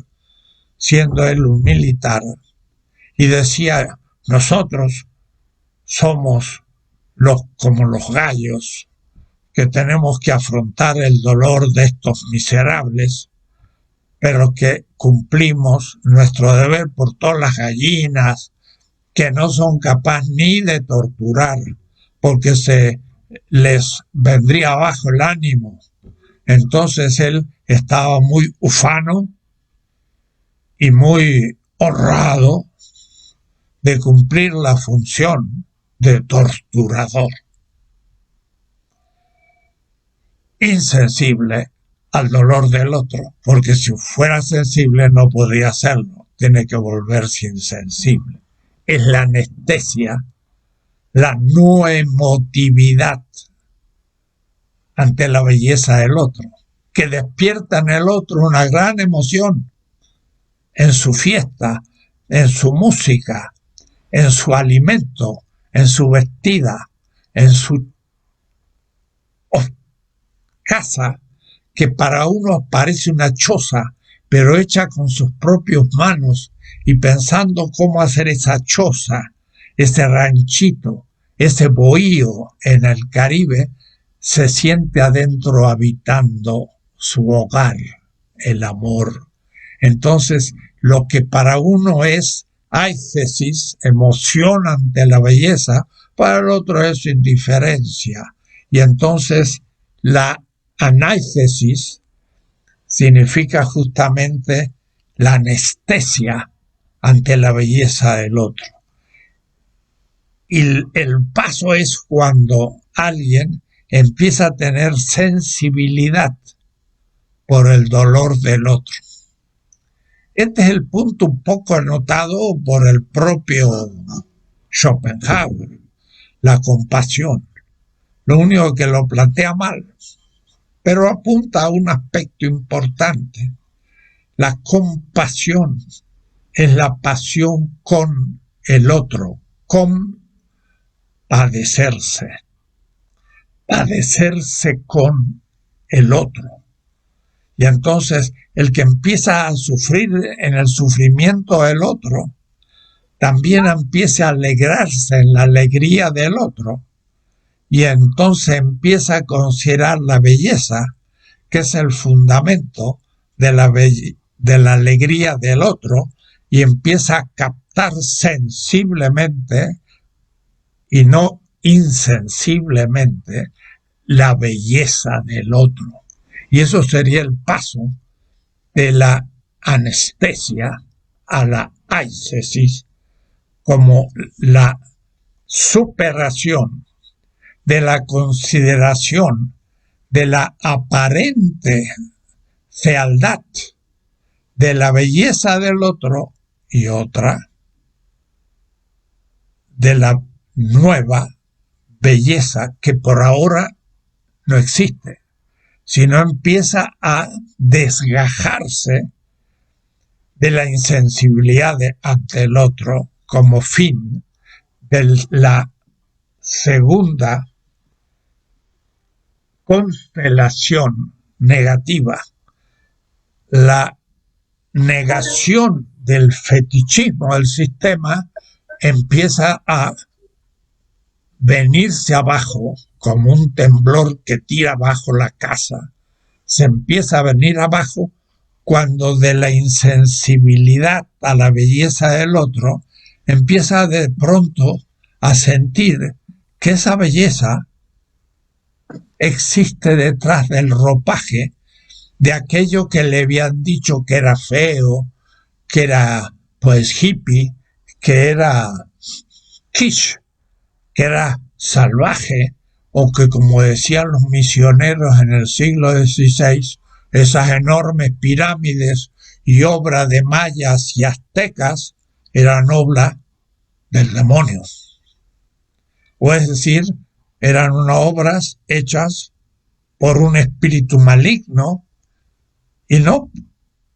Speaker 1: siendo él un militar, y decía: nosotros somos como los gallos, que tenemos que afrontar el dolor de estos miserables, pero que cumplimos nuestro deber por todas las gallinas que no son capaces ni de torturar, porque se les vendría abajo el ánimo. Entonces él estaba muy ufano y muy honrado de cumplir la función de torturador. Insensible al dolor del otro, porque si fuera sensible no podría hacerlo, tiene que volverse insensible. Es la anestesia, la no emotividad ante la belleza del otro, que despierta en el otro una gran emoción, en su fiesta, en su música, en su alimento, en su vestida, en su casa, que para uno parece una choza, pero hecha con sus propias manos y pensando cómo hacer esa choza, ese ranchito, ese bohío en el Caribe, se siente adentro habitando su hogar, el amor. Entonces, lo que para uno es aicesis, emoción ante la belleza, para el otro es indiferencia. Y entonces la anaicesis significa justamente la anestesia ante la belleza del otro. Y el paso es cuando alguien empieza a tener sensibilidad por el dolor del otro. Este es el punto un poco anotado por el propio Schopenhauer, la compasión. Lo único que lo plantea mal, pero apunta a un aspecto importante. La compasión es la pasión con el otro, compadecerse, padecerse con el otro. Y entonces el que empieza a sufrir en el sufrimiento del otro, también empieza a alegrarse en la alegría del otro. Y entonces empieza a considerar la belleza, que es el fundamento de la alegría del otro, y empieza a captar sensiblemente y no insensiblemente la belleza del otro. Y eso sería el paso de la anestesia a la aicesis, como la superación de la consideración de la aparente fealdad de la belleza del otro y otra de la nueva belleza que por ahora no existe, sino empieza a desgajarse de la insensibilidad ante el otro como fin de la segunda constelación negativa, la negación del fetichismo del sistema, empieza a venirse abajo como un temblor que tira abajo la casa. Se empieza a venir abajo cuando de la insensibilidad a la belleza del otro empieza de pronto a sentir que esa belleza existe detrás del ropaje de aquello que le habían dicho que era feo, que era pues hippie, que era kitsch, que era salvaje, o que, como decían los misioneros en el siglo XVI, esas enormes pirámides y obras de mayas y aztecas eran obra del demonio. O es decir, eran unas obras hechas por un espíritu maligno y no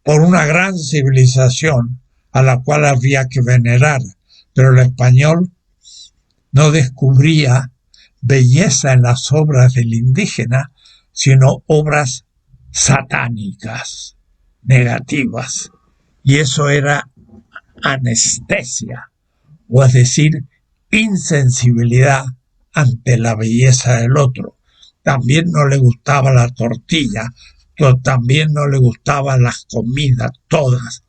Speaker 1: por una gran civilización a la cual había que venerar. Pero el español no descubría belleza en las obras del indígena, sino obras satánicas, negativas. Y eso era anestesia, o es decir, insensibilidad ante la belleza del otro. También no le gustaba la tortilla, también no le gustaban las comidas, todas.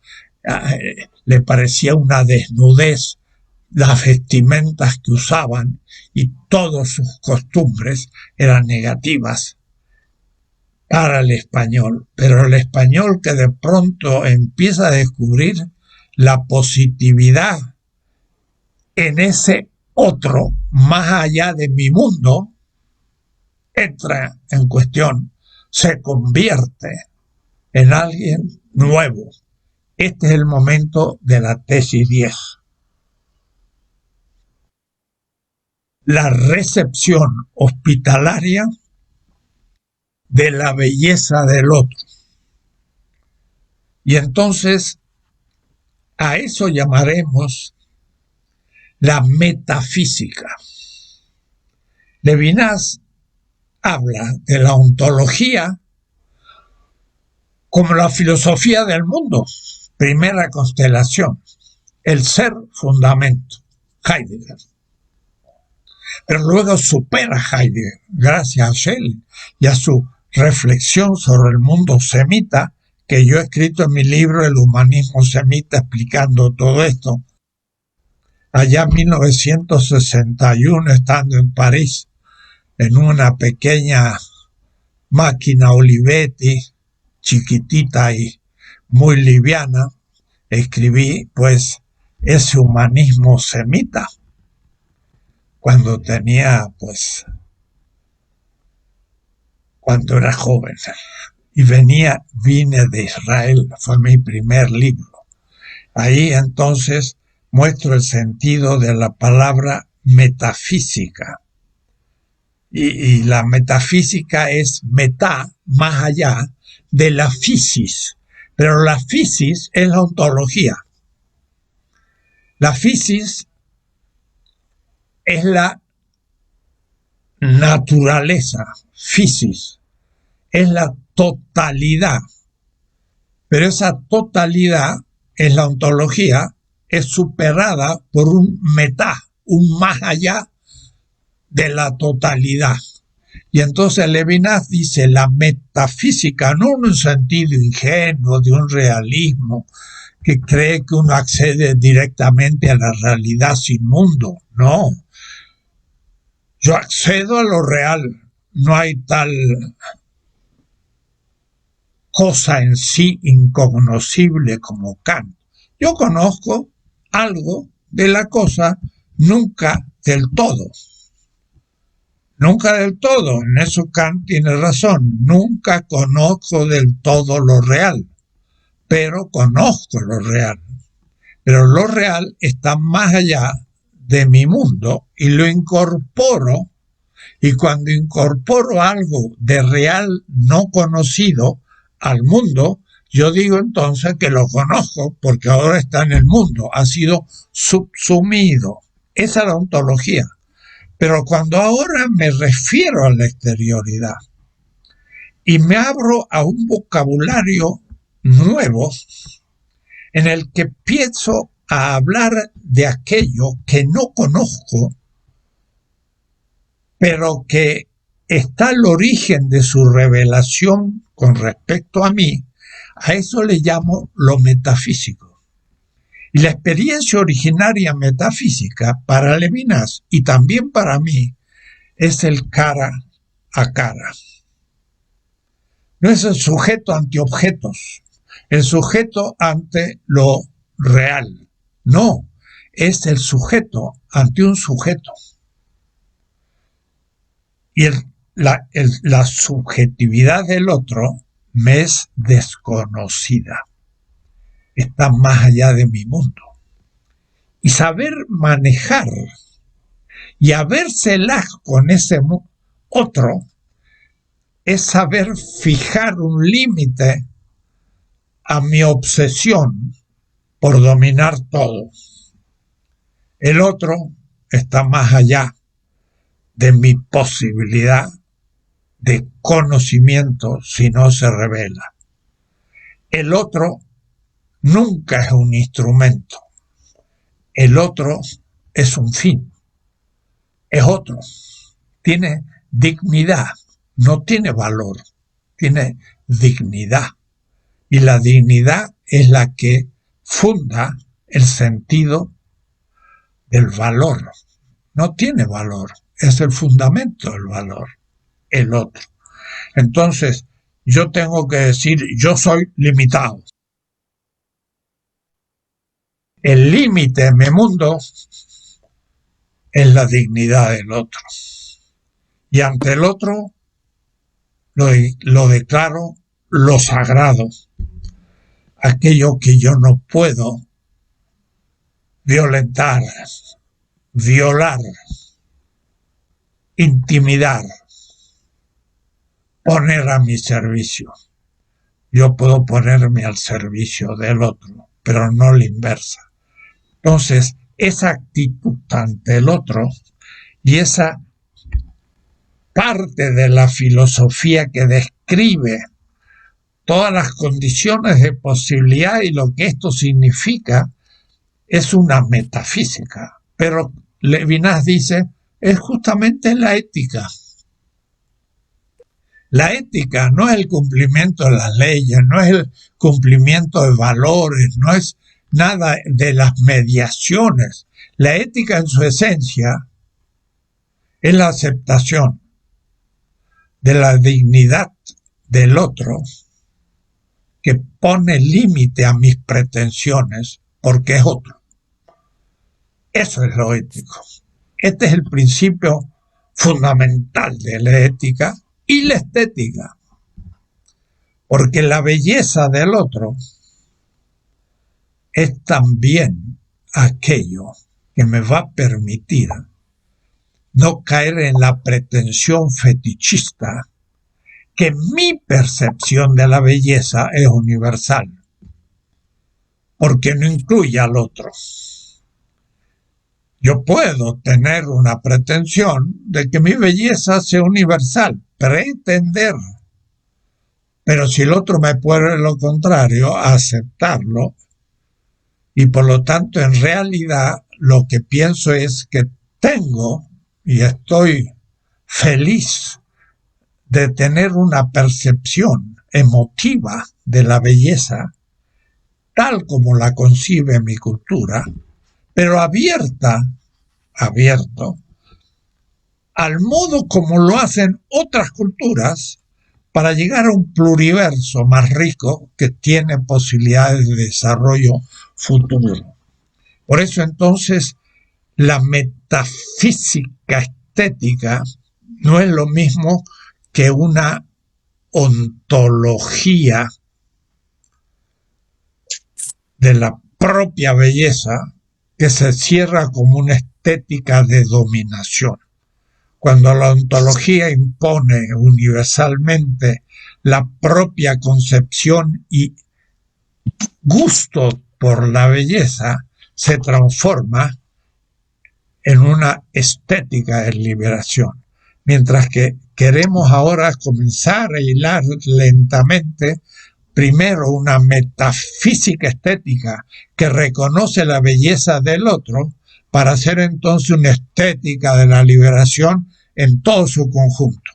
Speaker 1: Le parecía una desnudez las vestimentas que usaban, y todas sus costumbres eran negativas para el español. Pero el español, que de pronto empieza a descubrir la positividad en ese otro, más allá de mi mundo, entra en cuestión, se convierte en alguien nuevo. Este es el momento de la tesis 10. La recepción hospitalaria de la belleza del otro. Y entonces a eso llamaremos la metafísica. Levinas habla de la ontología como la filosofía del mundo, primera constelación, el ser fundamento, Heidegger. Pero luego supera Heidegger, gracias a Schelling y a su reflexión sobre el mundo semita, que yo he escrito en mi libro El humanismo semita, explicando todo esto. Allá en 1961, estando en París, en una pequeña máquina Olivetti, chiquitita y muy liviana, escribí pues ese humanismo semita, cuando era joven. Y vine de Israel, fue mi primer libro. Ahí entonces muestro el sentido de la palabra metafísica. Y la metafísica es metá, más allá, de la fisis. Pero la fisis es la ontología. La fisis es la naturaleza, fisis, es la totalidad. Pero esa totalidad, es la ontología, es superada por un metá, un más allá de la totalidad. Y entonces Levinas dice la metafísica, no en un sentido ingenuo de un realismo que cree que uno accede directamente a la realidad sin mundo, no. Yo accedo a lo real, no hay tal cosa en sí incognoscible como Kant. Yo conozco algo de la cosa, nunca del todo. Nunca del todo, en eso Kant tiene razón, nunca conozco del todo lo real, pero conozco lo real. Pero lo real está más allá de mi mundo y lo incorporo, y cuando incorporo algo de real no conocido al mundo, yo digo entonces que lo conozco porque ahora está en el mundo, ha sido subsumido. Esa es la ontología. Pero cuando ahora me refiero a la exterioridad y me abro a un vocabulario nuevo en el que empiezo a hablar de aquello que no conozco, pero que está al origen de su revelación con respecto a mí, a eso le llamo lo metafísico. Y la experiencia originaria metafísica para Levinas y también para mí es el cara a cara. No es el sujeto ante objetos, el sujeto ante lo real. No, es el sujeto ante un sujeto. Y la subjetividad del otro me es desconocida. Está más allá de mi mundo. Y saber manejar y habérselas con ese otro es saber fijar un límite a mi obsesión por dominar todo. El otro está más allá de mi posibilidad de conocimiento si no se revela. El otro nunca es un instrumento. El otro es un fin. Es otro. Tiene dignidad. No tiene valor. Tiene dignidad. Y la dignidad es la que funda el sentido del valor. No tiene valor. Es el fundamento del valor. El otro. Entonces, yo tengo que decir, yo soy limitado. El límite de mi mundo es la dignidad del otro. Y ante el otro lo declaro lo sagrado, aquello que yo no puedo violentar, violar, intimidar, poner a mi servicio. Yo puedo ponerme al servicio del otro, pero no la inversa. Entonces, esa actitud ante el otro y esa parte de la filosofía que describe todas las condiciones de posibilidad y lo que esto significa es una metafísica. Pero Levinas dice, es justamente la ética. La ética no es el cumplimiento de las leyes, no es el cumplimiento de valores, no es nada de las mediaciones. La ética en su esencia es la aceptación de la dignidad del otro que pone límite a mis pretensiones porque es otro. Eso es lo ético. Este es el principio fundamental de la ética y la estética, porque la belleza del otro es también aquello que me va a permitir no caer en la pretensión fetichista que mi percepción de la belleza es universal, porque no incluye al otro. Yo puedo tener una pretensión de que mi belleza sea universal, pretender, pero si el otro me puede lo contrario, aceptarlo, y por lo tanto en realidad lo que pienso es que tengo y estoy feliz de tener una percepción emotiva de la belleza tal como la concibe mi cultura, pero abierto al modo como lo hacen otras culturas para llegar a un pluriverso más rico que tiene posibilidades de desarrollo futuro. Por eso entonces la metafísica estética no es lo mismo que una ontología de la propia belleza que se cierra como una estética de dominación. Cuando la ontología impone universalmente la propia concepción y gusto por la belleza, se transforma en una estética de liberación. Mientras que queremos ahora comenzar a hilar lentamente, primero una metafísica estética que reconoce la belleza del otro, para hacer entonces una estética de la liberación en todo su conjunto.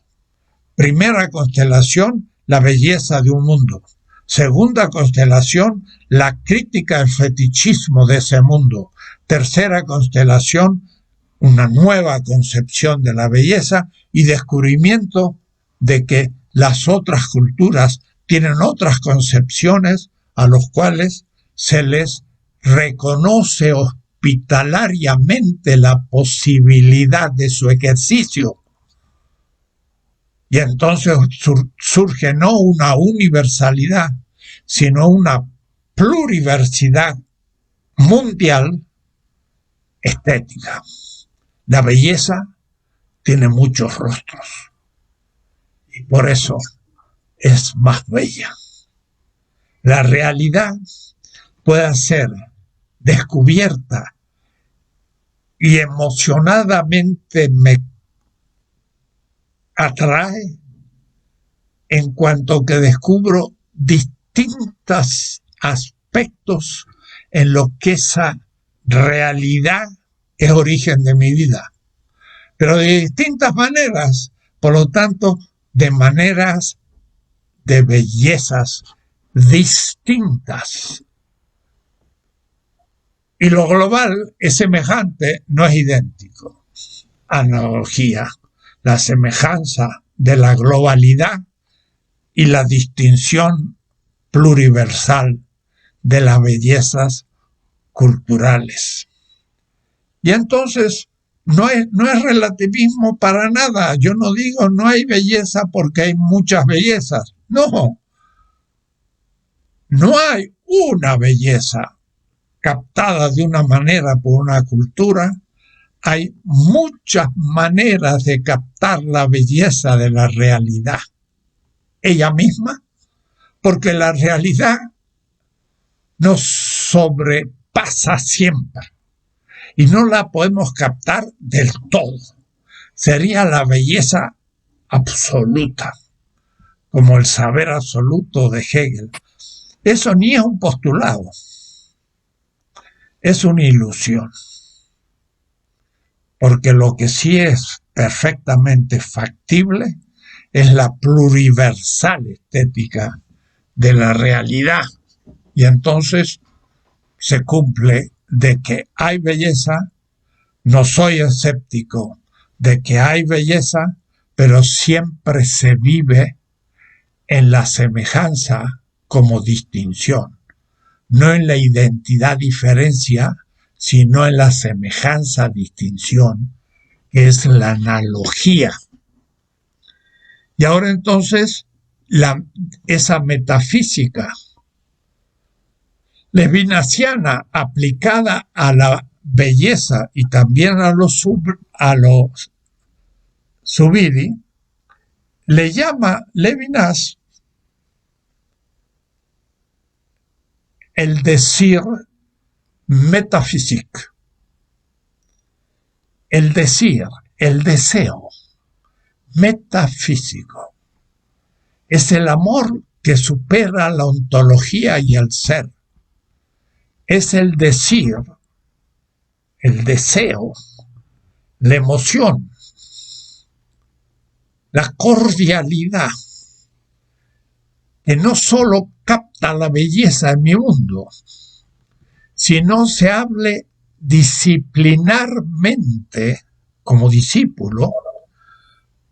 Speaker 1: Primera constelación, la belleza de un mundo. Segunda constelación, la crítica al fetichismo de ese mundo. Tercera constelación, una nueva concepción de la belleza y descubrimiento de que las otras culturas tienen otras concepciones a los cuales se les reconoce hospitalariamente la posibilidad de su ejercicio. Y entonces surge no una universalidad, sino una pluriversidad mundial estética. La belleza tiene muchos rostros y por eso es más bella. La realidad puede ser descubierta y emocionadamente me atrae en cuanto que descubro distintos aspectos en lo que esa realidad es origen de mi vida, pero de distintas maneras, por lo tanto, de maneras de bellezas distintas. Y lo global es semejante, no es idéntico. Analogía, la semejanza de la globalidad y la distinción pluriversal de las bellezas culturales. Y entonces no es relativismo para nada. Yo no digo no hay belleza porque hay muchas bellezas. No hay una belleza captada de una manera por una cultura. Hay muchas maneras de captar la belleza de la realidad, ella misma, porque la realidad nos sobrepasa siempre y no la podemos captar del todo. Sería la belleza absoluta, como el saber absoluto de Hegel. Eso ni es un postulado, es una ilusión. Porque lo que sí es perfectamente factible es la pluriversal estética de la realidad. Y entonces se cumple de que hay belleza, no soy escéptico de que hay belleza, pero siempre se vive en la semejanza como distinción, no en la identidad-diferencia, sino en la semejanza-distinción, que es la analogía. Y ahora entonces, esa metafísica levinasiana aplicada a la belleza y también a los Zubiri, le llama Levinas el decir metafísico. El decir, el deseo metafísico es el amor que supera la ontología y el ser. Es el decir, el deseo, la emoción, la cordialidad, que no solo capta la belleza en mi mundo, sino se hable disciplinarmente, como discípulo,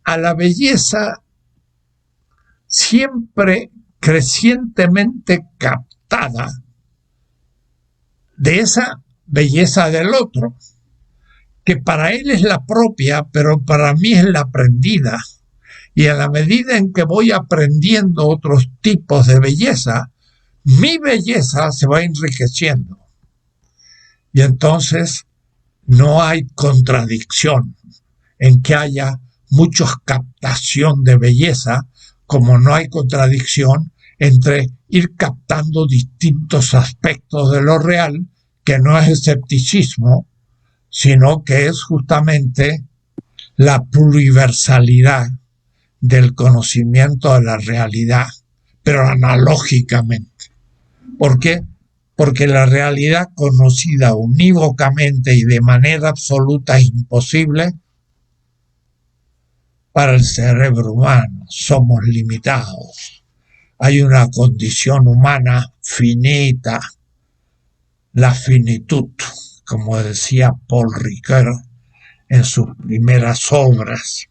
Speaker 1: a la belleza siempre crecientemente captada de esa belleza del otro, que para él es la propia, pero para mí es la aprendida. Y a la medida en que voy aprendiendo otros tipos de belleza, mi belleza se va enriqueciendo. Y entonces no hay contradicción en que haya mucha captación de belleza, como no hay contradicción entre ir captando distintos aspectos de lo real, que no es escepticismo, sino que es justamente la pluriversalidad del conocimiento de la realidad, pero analógicamente. ¿Por qué? Porque la realidad conocida unívocamente y de manera absoluta es imposible para el cerebro humano. Somos limitados. Hay una condición humana finita, la finitud, como decía Paul Ricoeur en sus primeras obras.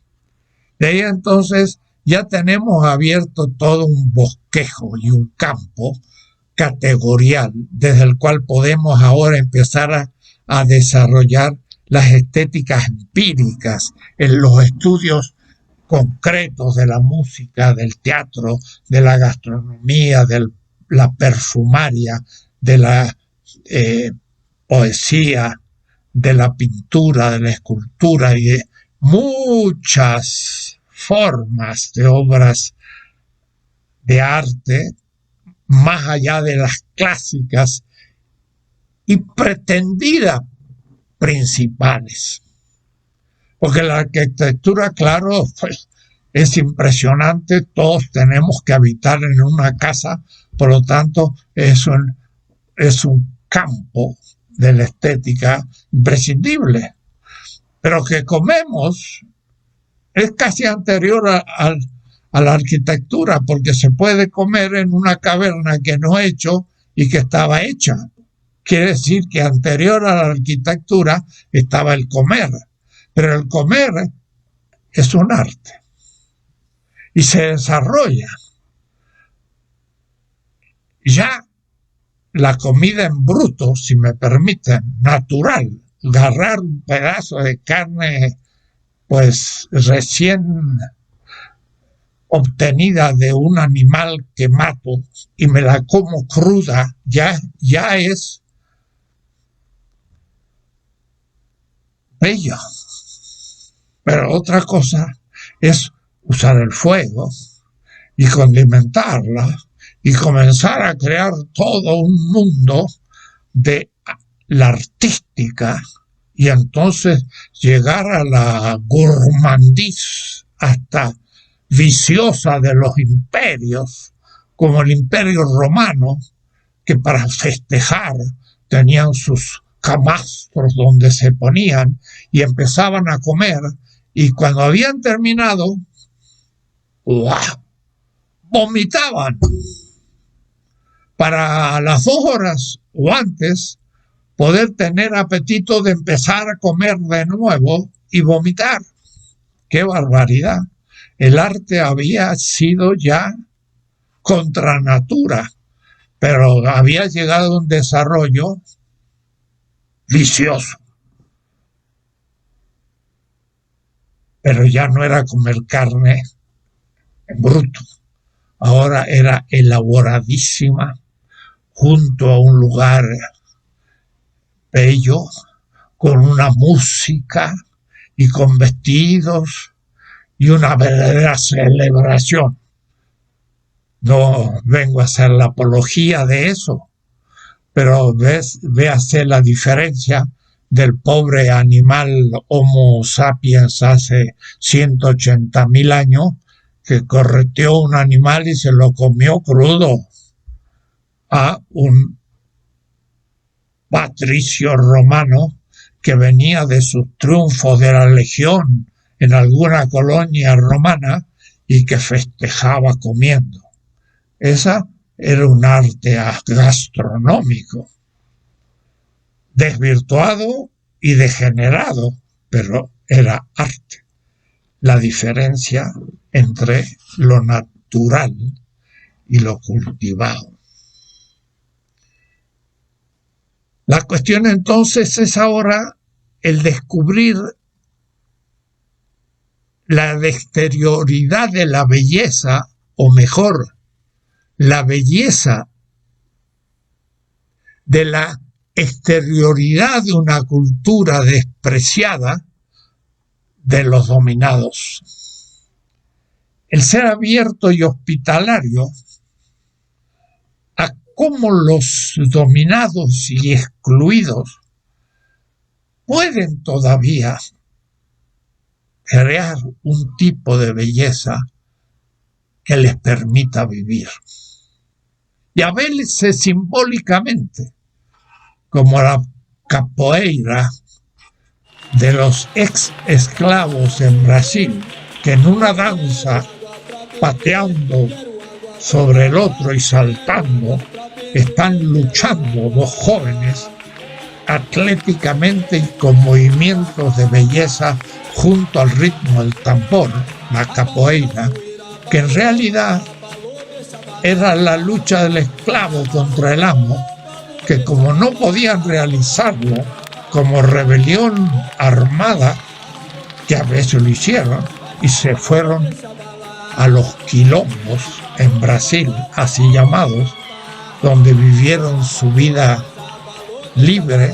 Speaker 1: De ahí entonces ya tenemos abierto todo un bosquejo y un campo categorial desde el cual podemos ahora empezar a desarrollar las estéticas empíricas en los estudios concretos de la música, del teatro, de la gastronomía, de la perfumaria, de la poesía, de la pintura, de la escultura y de muchas formas de obras de arte más allá de las clásicas y pretendidas principales. Porque la arquitectura, claro, pues, es impresionante, todos tenemos que habitar en una casa, por lo tanto es un campo de la estética imprescindible. Pero que comemos es casi anterior a la arquitectura, porque se puede comer en una caverna que no he hecho y que estaba hecha. Quiere decir que anterior a la arquitectura estaba el comer, pero el comer es un arte y se desarrolla. Ya la comida en bruto, si me permiten, natural, agarrar un pedazo de carne pues recién obtenida de un animal que mato y me la como cruda, ya es bella. Pero otra cosa es usar el fuego y condimentarla y comenzar a crear todo un mundo de la artística y entonces llegar a la gourmandise hasta viciosa de los imperios, como el Imperio Romano, que para festejar tenían sus camastros donde se ponían y empezaban a comer, y cuando habían terminado, ¡wow!, vomitaban. Para a las 2 horas o antes poder tener apetito de empezar a comer de nuevo y vomitar. ¡Qué barbaridad! El arte había sido ya contra natura, pero había llegado a un desarrollo vicioso. Pero ya no era comer carne en bruto, ahora era elaboradísima junto a un lugar bello, con una música y con vestidos y una verdadera celebración. No vengo a hacer la apología de eso, pero véase la diferencia del pobre animal Homo sapiens hace 180.000 años, que correteó un animal y se lo comió crudo, a un patricio romano que venía de sus triunfos de la legión en alguna colonia romana y que festejaba comiendo. Esa era un arte gastronómico, desvirtuado y degenerado, pero era arte. La diferencia entre lo natural y lo cultivado. La cuestión entonces es ahora el descubrir la exterioridad de la belleza, o mejor, la belleza de la exterioridad de una cultura despreciada de los dominados. El ser abierto y hospitalario a cómo los dominados y excluidos pueden todavía crear un tipo de belleza que les permita vivir. Y a veces simbólicamente, como la capoeira de los ex esclavos en Brasil, que en una danza, pateando sobre el otro y saltando, están luchando dos jóvenes atléticamente y con movimientos de belleza junto al ritmo del tambor, la capoeira, que en realidad era la lucha del esclavo contra el amo, que como no podían realizarlo como rebelión armada, que a veces lo hicieron, y se fueron a los quilombos en Brasil, así llamados, donde vivieron su vida libre,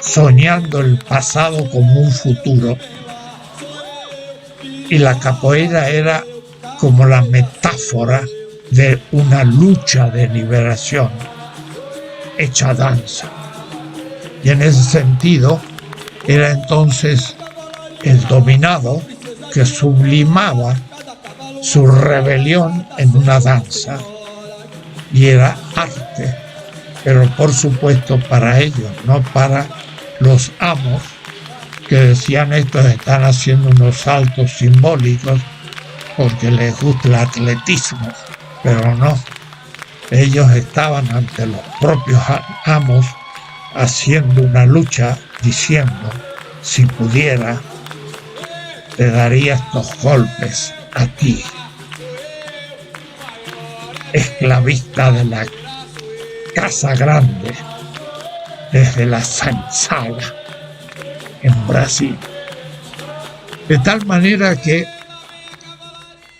Speaker 1: soñando el pasado como un futuro. Y la capoeira era como la metáfora de una lucha de liberación hecha danza. Y en ese sentido era entonces el dominado que sublimaba su rebelión en una danza, y era arte, pero por supuesto para ellos, no para los amos, que decían estos están haciendo unos saltos simbólicos porque les gusta el atletismo, pero no, ellos estaban ante los propios amos haciendo una lucha diciendo, si pudiera, te daría estos golpes a ti, esclavista de la Casa Grande, desde la Senzala en Brasil. De tal manera que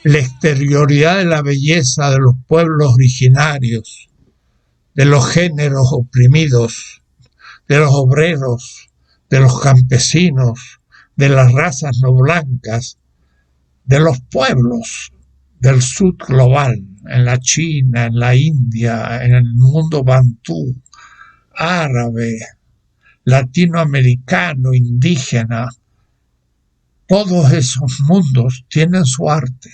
Speaker 1: la exterioridad de la belleza de los pueblos originarios, de los géneros oprimidos, de los obreros, de los campesinos, de las razas no blancas, de los pueblos del sur global, en la China, en la India, en el mundo bantú, árabe, latinoamericano, indígena, todos esos mundos tienen su arte,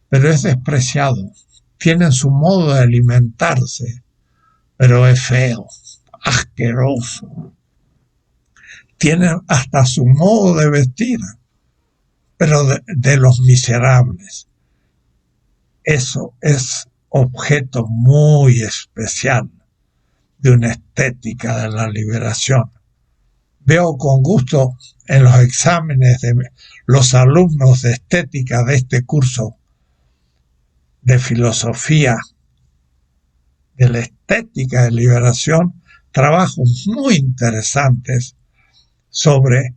Speaker 1: pero es despreciado, tienen su modo de alimentarse, pero es feo, asqueroso, tienen hasta su modo de vestir, pero de los miserables. Eso es objeto muy especial de una estética de la liberación. Veo con gusto en los exámenes de los alumnos de estética de este curso de filosofía de la estética de liberación, trabajos muy interesantes sobre,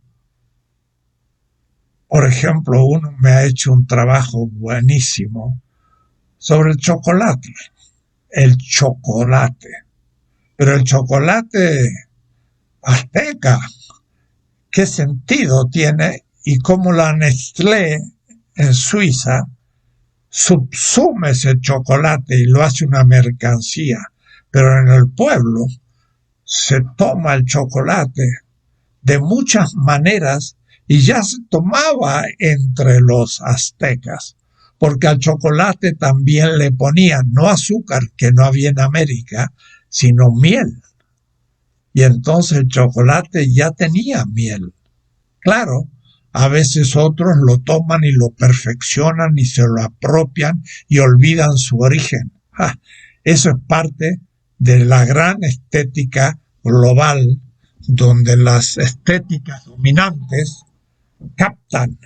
Speaker 1: por ejemplo, uno me ha hecho un trabajo buenísimo sobre el chocolate. Pero el chocolate azteca, ¿qué sentido tiene? Y cómo la Nestlé en Suiza subsume ese chocolate y lo hace una mercancía, pero en el pueblo se toma el chocolate de muchas maneras y ya se tomaba entre los aztecas, porque al chocolate también le ponían no azúcar, que no había en América, sino miel. Y entonces el chocolate ya tenía miel. Claro, a veces otros lo toman y lo perfeccionan y se lo apropian y olvidan su origen. Eso es parte de la gran estética global, donde las estéticas dominantes captan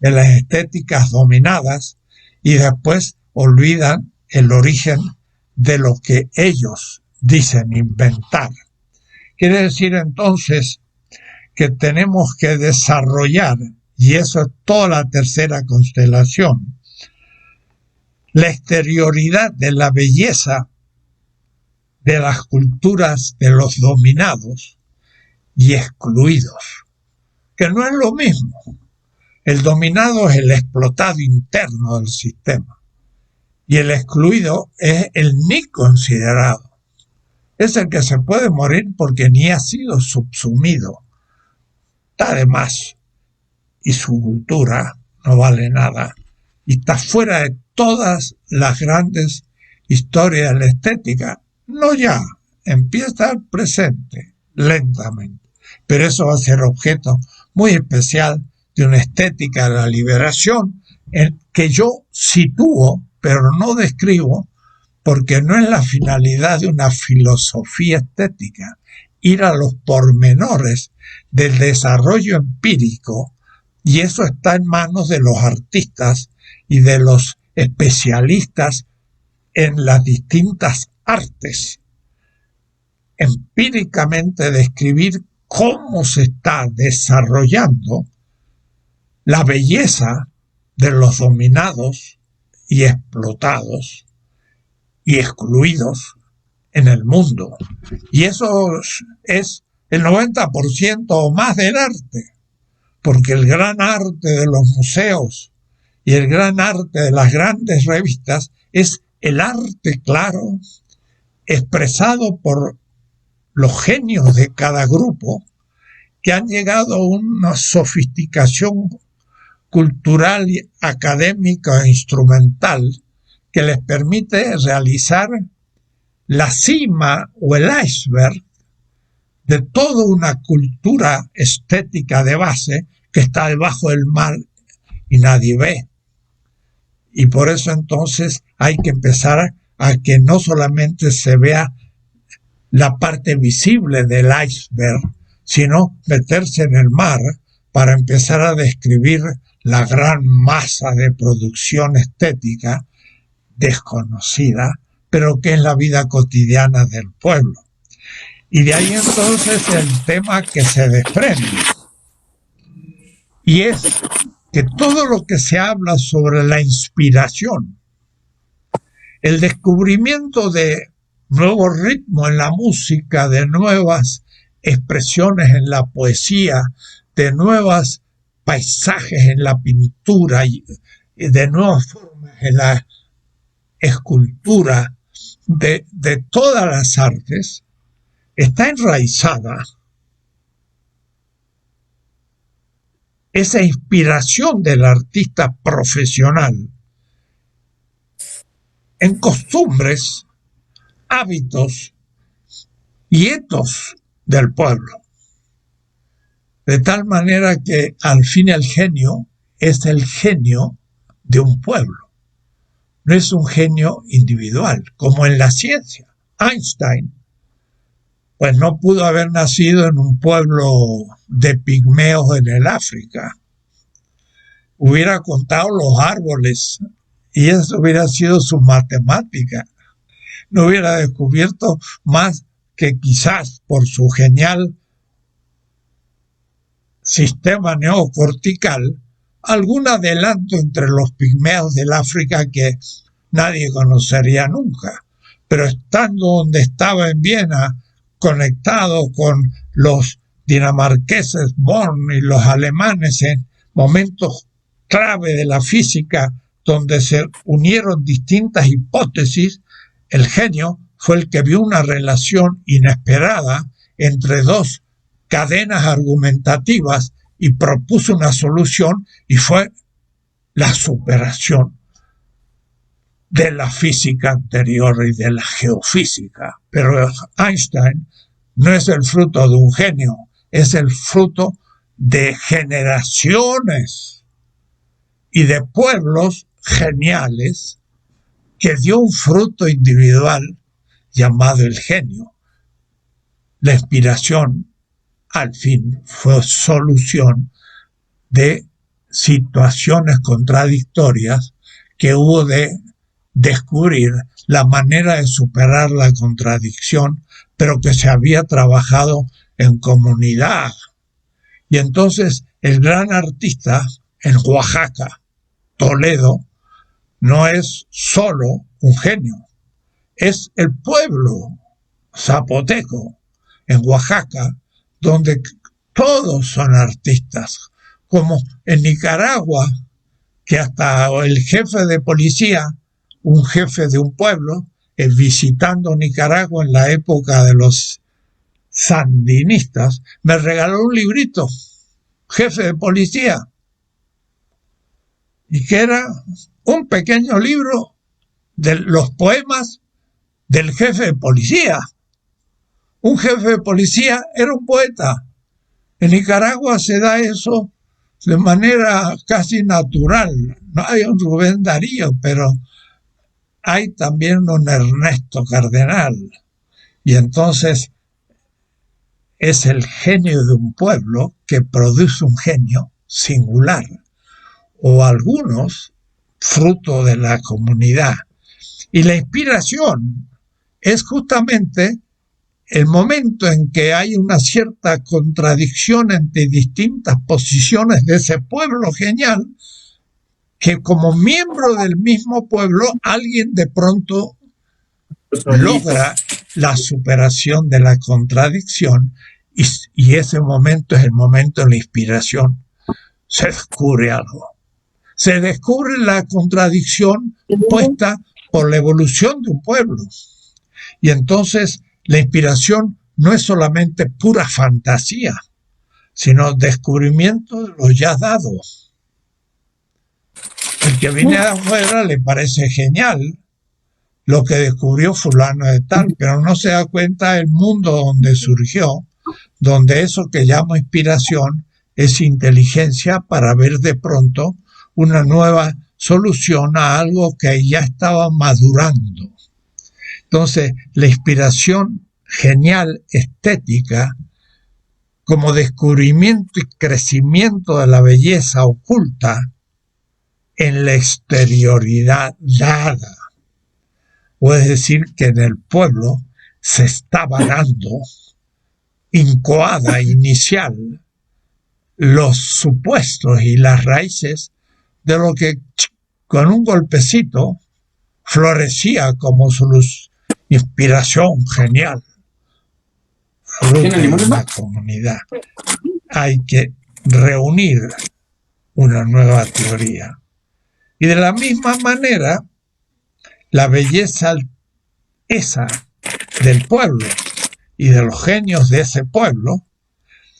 Speaker 1: de las estéticas dominadas y después olvidan el origen de lo que ellos dicen inventar. Quiere decir entonces que tenemos que desarrollar, y eso es toda la tercera constelación, la exterioridad de la belleza de las culturas de los dominados y excluidos, que no es lo mismo. El dominado es el explotado interno del sistema y el excluido es el ni considerado. es el que se puede morir porque ni ha sido subsumido. Está de más. Y su cultura no vale nada. Y está fuera de todas las grandes historias de la estética. No ya, empieza el presente, lentamente. Pero eso va a ser objeto muy especial de una estética de la liberación que yo sitúo, pero no describo, porque no es la finalidad de una filosofía estética ir a los pormenores del desarrollo empírico, y eso está en manos de los artistas y de los especialistas en las distintas artes. Empíricamente describir cómo se está desarrollando la belleza de los dominados y explotados y excluidos en el mundo. Y eso es el 90% o más del arte, porque el gran arte de los museos y el gran arte de las grandes revistas es el arte claro, expresado por los genios de cada grupo, que han llegado a una sofisticación cultural, académica e instrumental que les permite realizar la cima o el iceberg de toda una cultura estética de base que está debajo del mar y nadie ve. Y por eso entonces hay que empezar a que no solamente se vea la parte visible del iceberg, sino meterse en el mar para empezar a describir la gran masa de producción estética desconocida, pero que es la vida cotidiana del pueblo. Y de ahí entonces el tema que se desprende, y es que todo lo que se habla sobre la inspiración, el descubrimiento de nuevos ritmos en la música, de nuevas expresiones en la poesía, de nuevos paisajes en la pintura y de nuevas formas en la escultura, de todas las artes, está enraizada esa inspiración del artista profesional en costumbres, hábitos y etos del pueblo. De tal manera que al fin el genio es el genio de un pueblo. No es un genio individual, como en la ciencia. Einstein, pues no pudo haber nacido en un pueblo de pigmeos en el África. Hubiera contado los árboles y eso hubiera sido su matemática. No hubiera descubierto más que quizás por su genial sistema neocortical algún adelanto entre los pigmeos del África que nadie conocería nunca. Pero estando donde estaba en Viena, conectado con los dinamarqueses Born y los alemanes en momentos clave de la física, donde se unieron distintas hipótesis, el genio fue el que vio una relación inesperada entre dos cadenas argumentativas y propuso una solución, y fue la superación de la física anterior y de la geofísica. Pero Einstein no es el fruto de un genio, es el fruto de generaciones y de pueblos geniales que dio un fruto individual llamado el genio. La inspiración, al fin, fue solución de situaciones contradictorias que hubo de descubrir la manera de superar la contradicción, pero que se había trabajado en comunidad. Y entonces el gran artista en Oaxaca, Toledo, no es solo un genio, es el pueblo zapoteco en Oaxaca, donde todos son artistas, como en Nicaragua, que hasta el jefe de policía, un jefe de un pueblo, visitando Nicaragua en la época de los sandinistas, me regaló un librito, Jefe de Policía, y que era un pequeño libro de los poemas del jefe de policía. Un jefe de policía era un poeta. En Nicaragua se da eso de manera casi natural. No hay un Rubén Darío, pero hay también un Ernesto Cardenal. Y entonces es el genio de un pueblo que produce un genio singular, o algunos fruto de la comunidad. Y la inspiración es justamente el momento en que hay una cierta contradicción entre distintas posiciones de ese pueblo genial, que como miembro del mismo pueblo alguien de pronto logra la superación de la contradicción, y ese momento es el momento de la inspiración. Se descubre algo. Se descubre la contradicción puesta por la evolución de un pueblo. Y entonces la inspiración no es solamente pura fantasía, sino descubrimiento de lo ya dado. El que viene de afuera le parece genial lo que descubrió fulano de tal, pero no se da cuenta del mundo donde surgió, donde eso que llamo inspiración es inteligencia para ver de pronto una nueva solución a algo que ya estaba madurando. Entonces, la inspiración genial estética, como descubrimiento y crecimiento de la belleza oculta en la exterioridad dada. O es decir, que en el pueblo se estaba dando, incoada inicial, los supuestos y las raíces de lo que con un golpecito florecía como su inspiración genial, fruto de la comunidad. Hay que reunir una nueva teoría. Y de la misma manera, la belleza esa del pueblo y de los genios de ese pueblo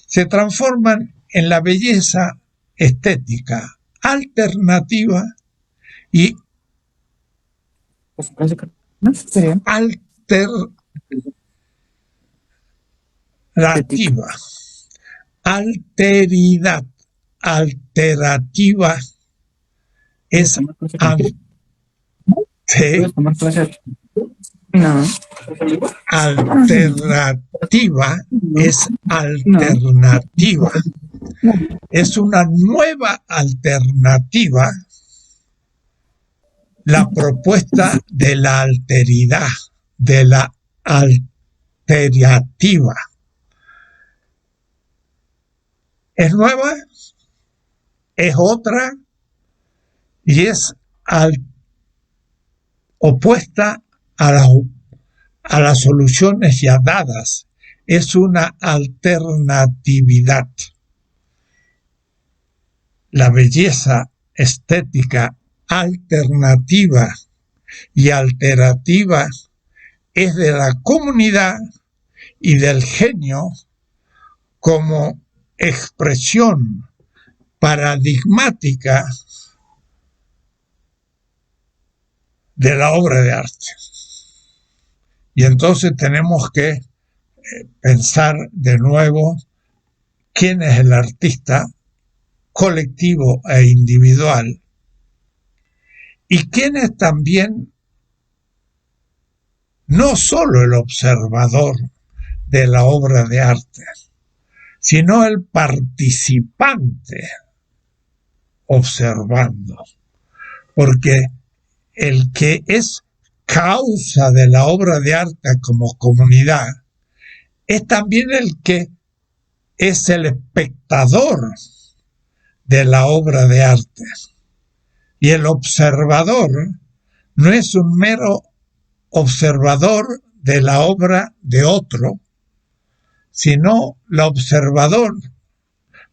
Speaker 1: se transforman en la belleza estética alternativa y alteridad. Alterativa es alternativa es alternativa. Es una nueva alternativa, la propuesta de la alteridad, de la alterativa. Es nueva, es otra y es opuesta a las soluciones ya dadas. Es una alternatividad. La belleza estética alternativa y alterativa es de la comunidad y del genio como expresión paradigmática de la obra de arte. Y entonces tenemos que pensar de nuevo quién es el artista colectivo e individual, y quién es también no solo el observador de la obra de arte, sino el participante observando, porque el que es causa de la obra de arte como comunidad es también el que es el espectador de la obra de arte. Y el observador no es un mero observador de la obra de otro, sino el observador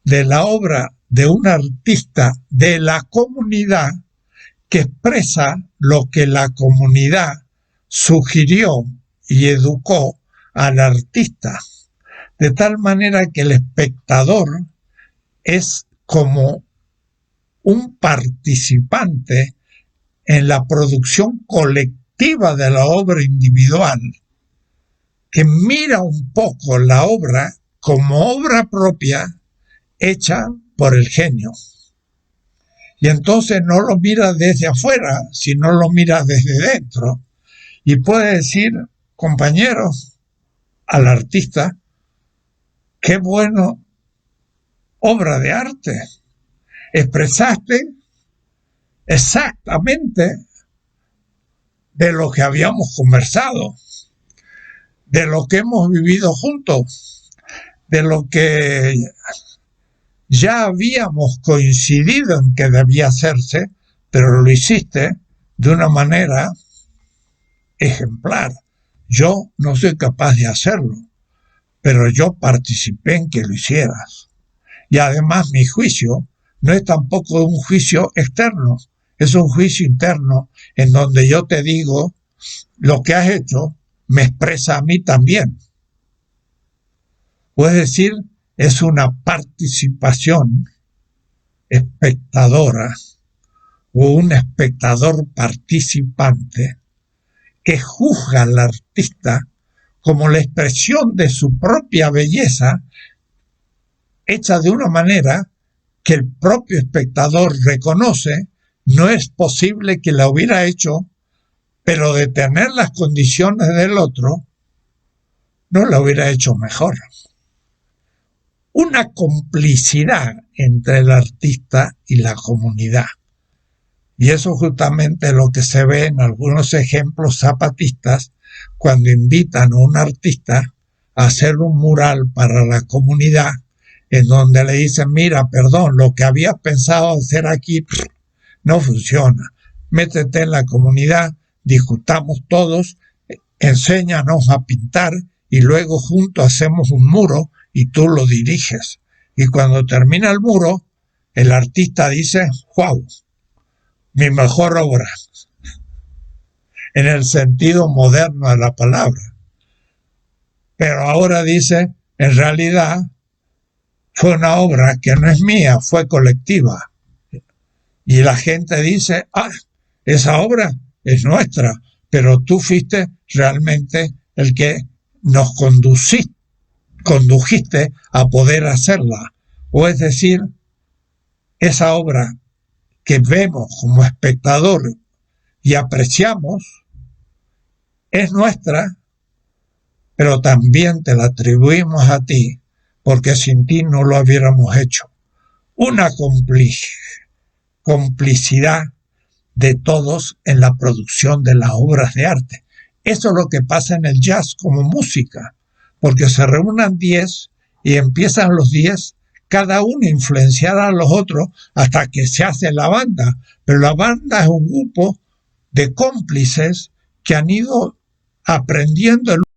Speaker 1: de la obra de un artista de la comunidad que expresa lo que la comunidad sugirió y educó al artista, de tal manera que el espectador es como un participante en la producción colectiva de la obra individual, que mira un poco la obra como obra propia hecha por el genio. Y entonces no lo mira desde afuera, sino lo mira desde dentro. Y puede decir, compañeros, al artista, qué bueno obra de arte. Expresaste exactamente de lo que habíamos conversado, de lo que hemos vivido juntos, de lo que ya habíamos coincidido en que debía hacerse, pero lo hiciste de una manera ejemplar. Yo no soy capaz de hacerlo, pero yo participé en que lo hicieras. Y además mi juicio no es tampoco un juicio externo, es un juicio interno en donde yo te digo, lo que has hecho me expresa a mí también. Puedes decir, es una participación espectadora o un espectador participante que juzga al artista como la expresión de su propia belleza hecha de una manera que el propio espectador reconoce no es posible que la hubiera hecho, pero de tener las condiciones del otro, no la hubiera hecho mejor. Una complicidad entre el artista y la comunidad. Y eso justamente es lo que se ve en algunos ejemplos zapatistas cuando invitan a un artista a hacer un mural para la comunidad en donde le dicen, mira, perdón, lo que habías pensado hacer aquí no funciona. Métete en la comunidad, discutamos todos, enséñanos a pintar y luego juntos hacemos un muro y tú lo diriges. Y cuando termina el muro, el artista dice, wow, mi mejor obra, en el sentido moderno de la palabra. Pero ahora dice, en realidad, fue una obra que no es mía, fue colectiva. Y la gente dice, esa obra es nuestra, pero tú fuiste realmente el que nos condujiste a poder hacerla. O es decir, esa obra que vemos como espectador y apreciamos es nuestra, pero también te la atribuimos a ti, porque sin ti no lo hubiéramos hecho. Una complicidad de todos en la producción de las obras de arte. Eso es lo que pasa en el jazz como música, porque se reúnan 10 y empiezan los 10, cada uno influenciar a los otros hasta que se hace la banda. Pero la banda es un grupo de cómplices que han ido aprendiendo el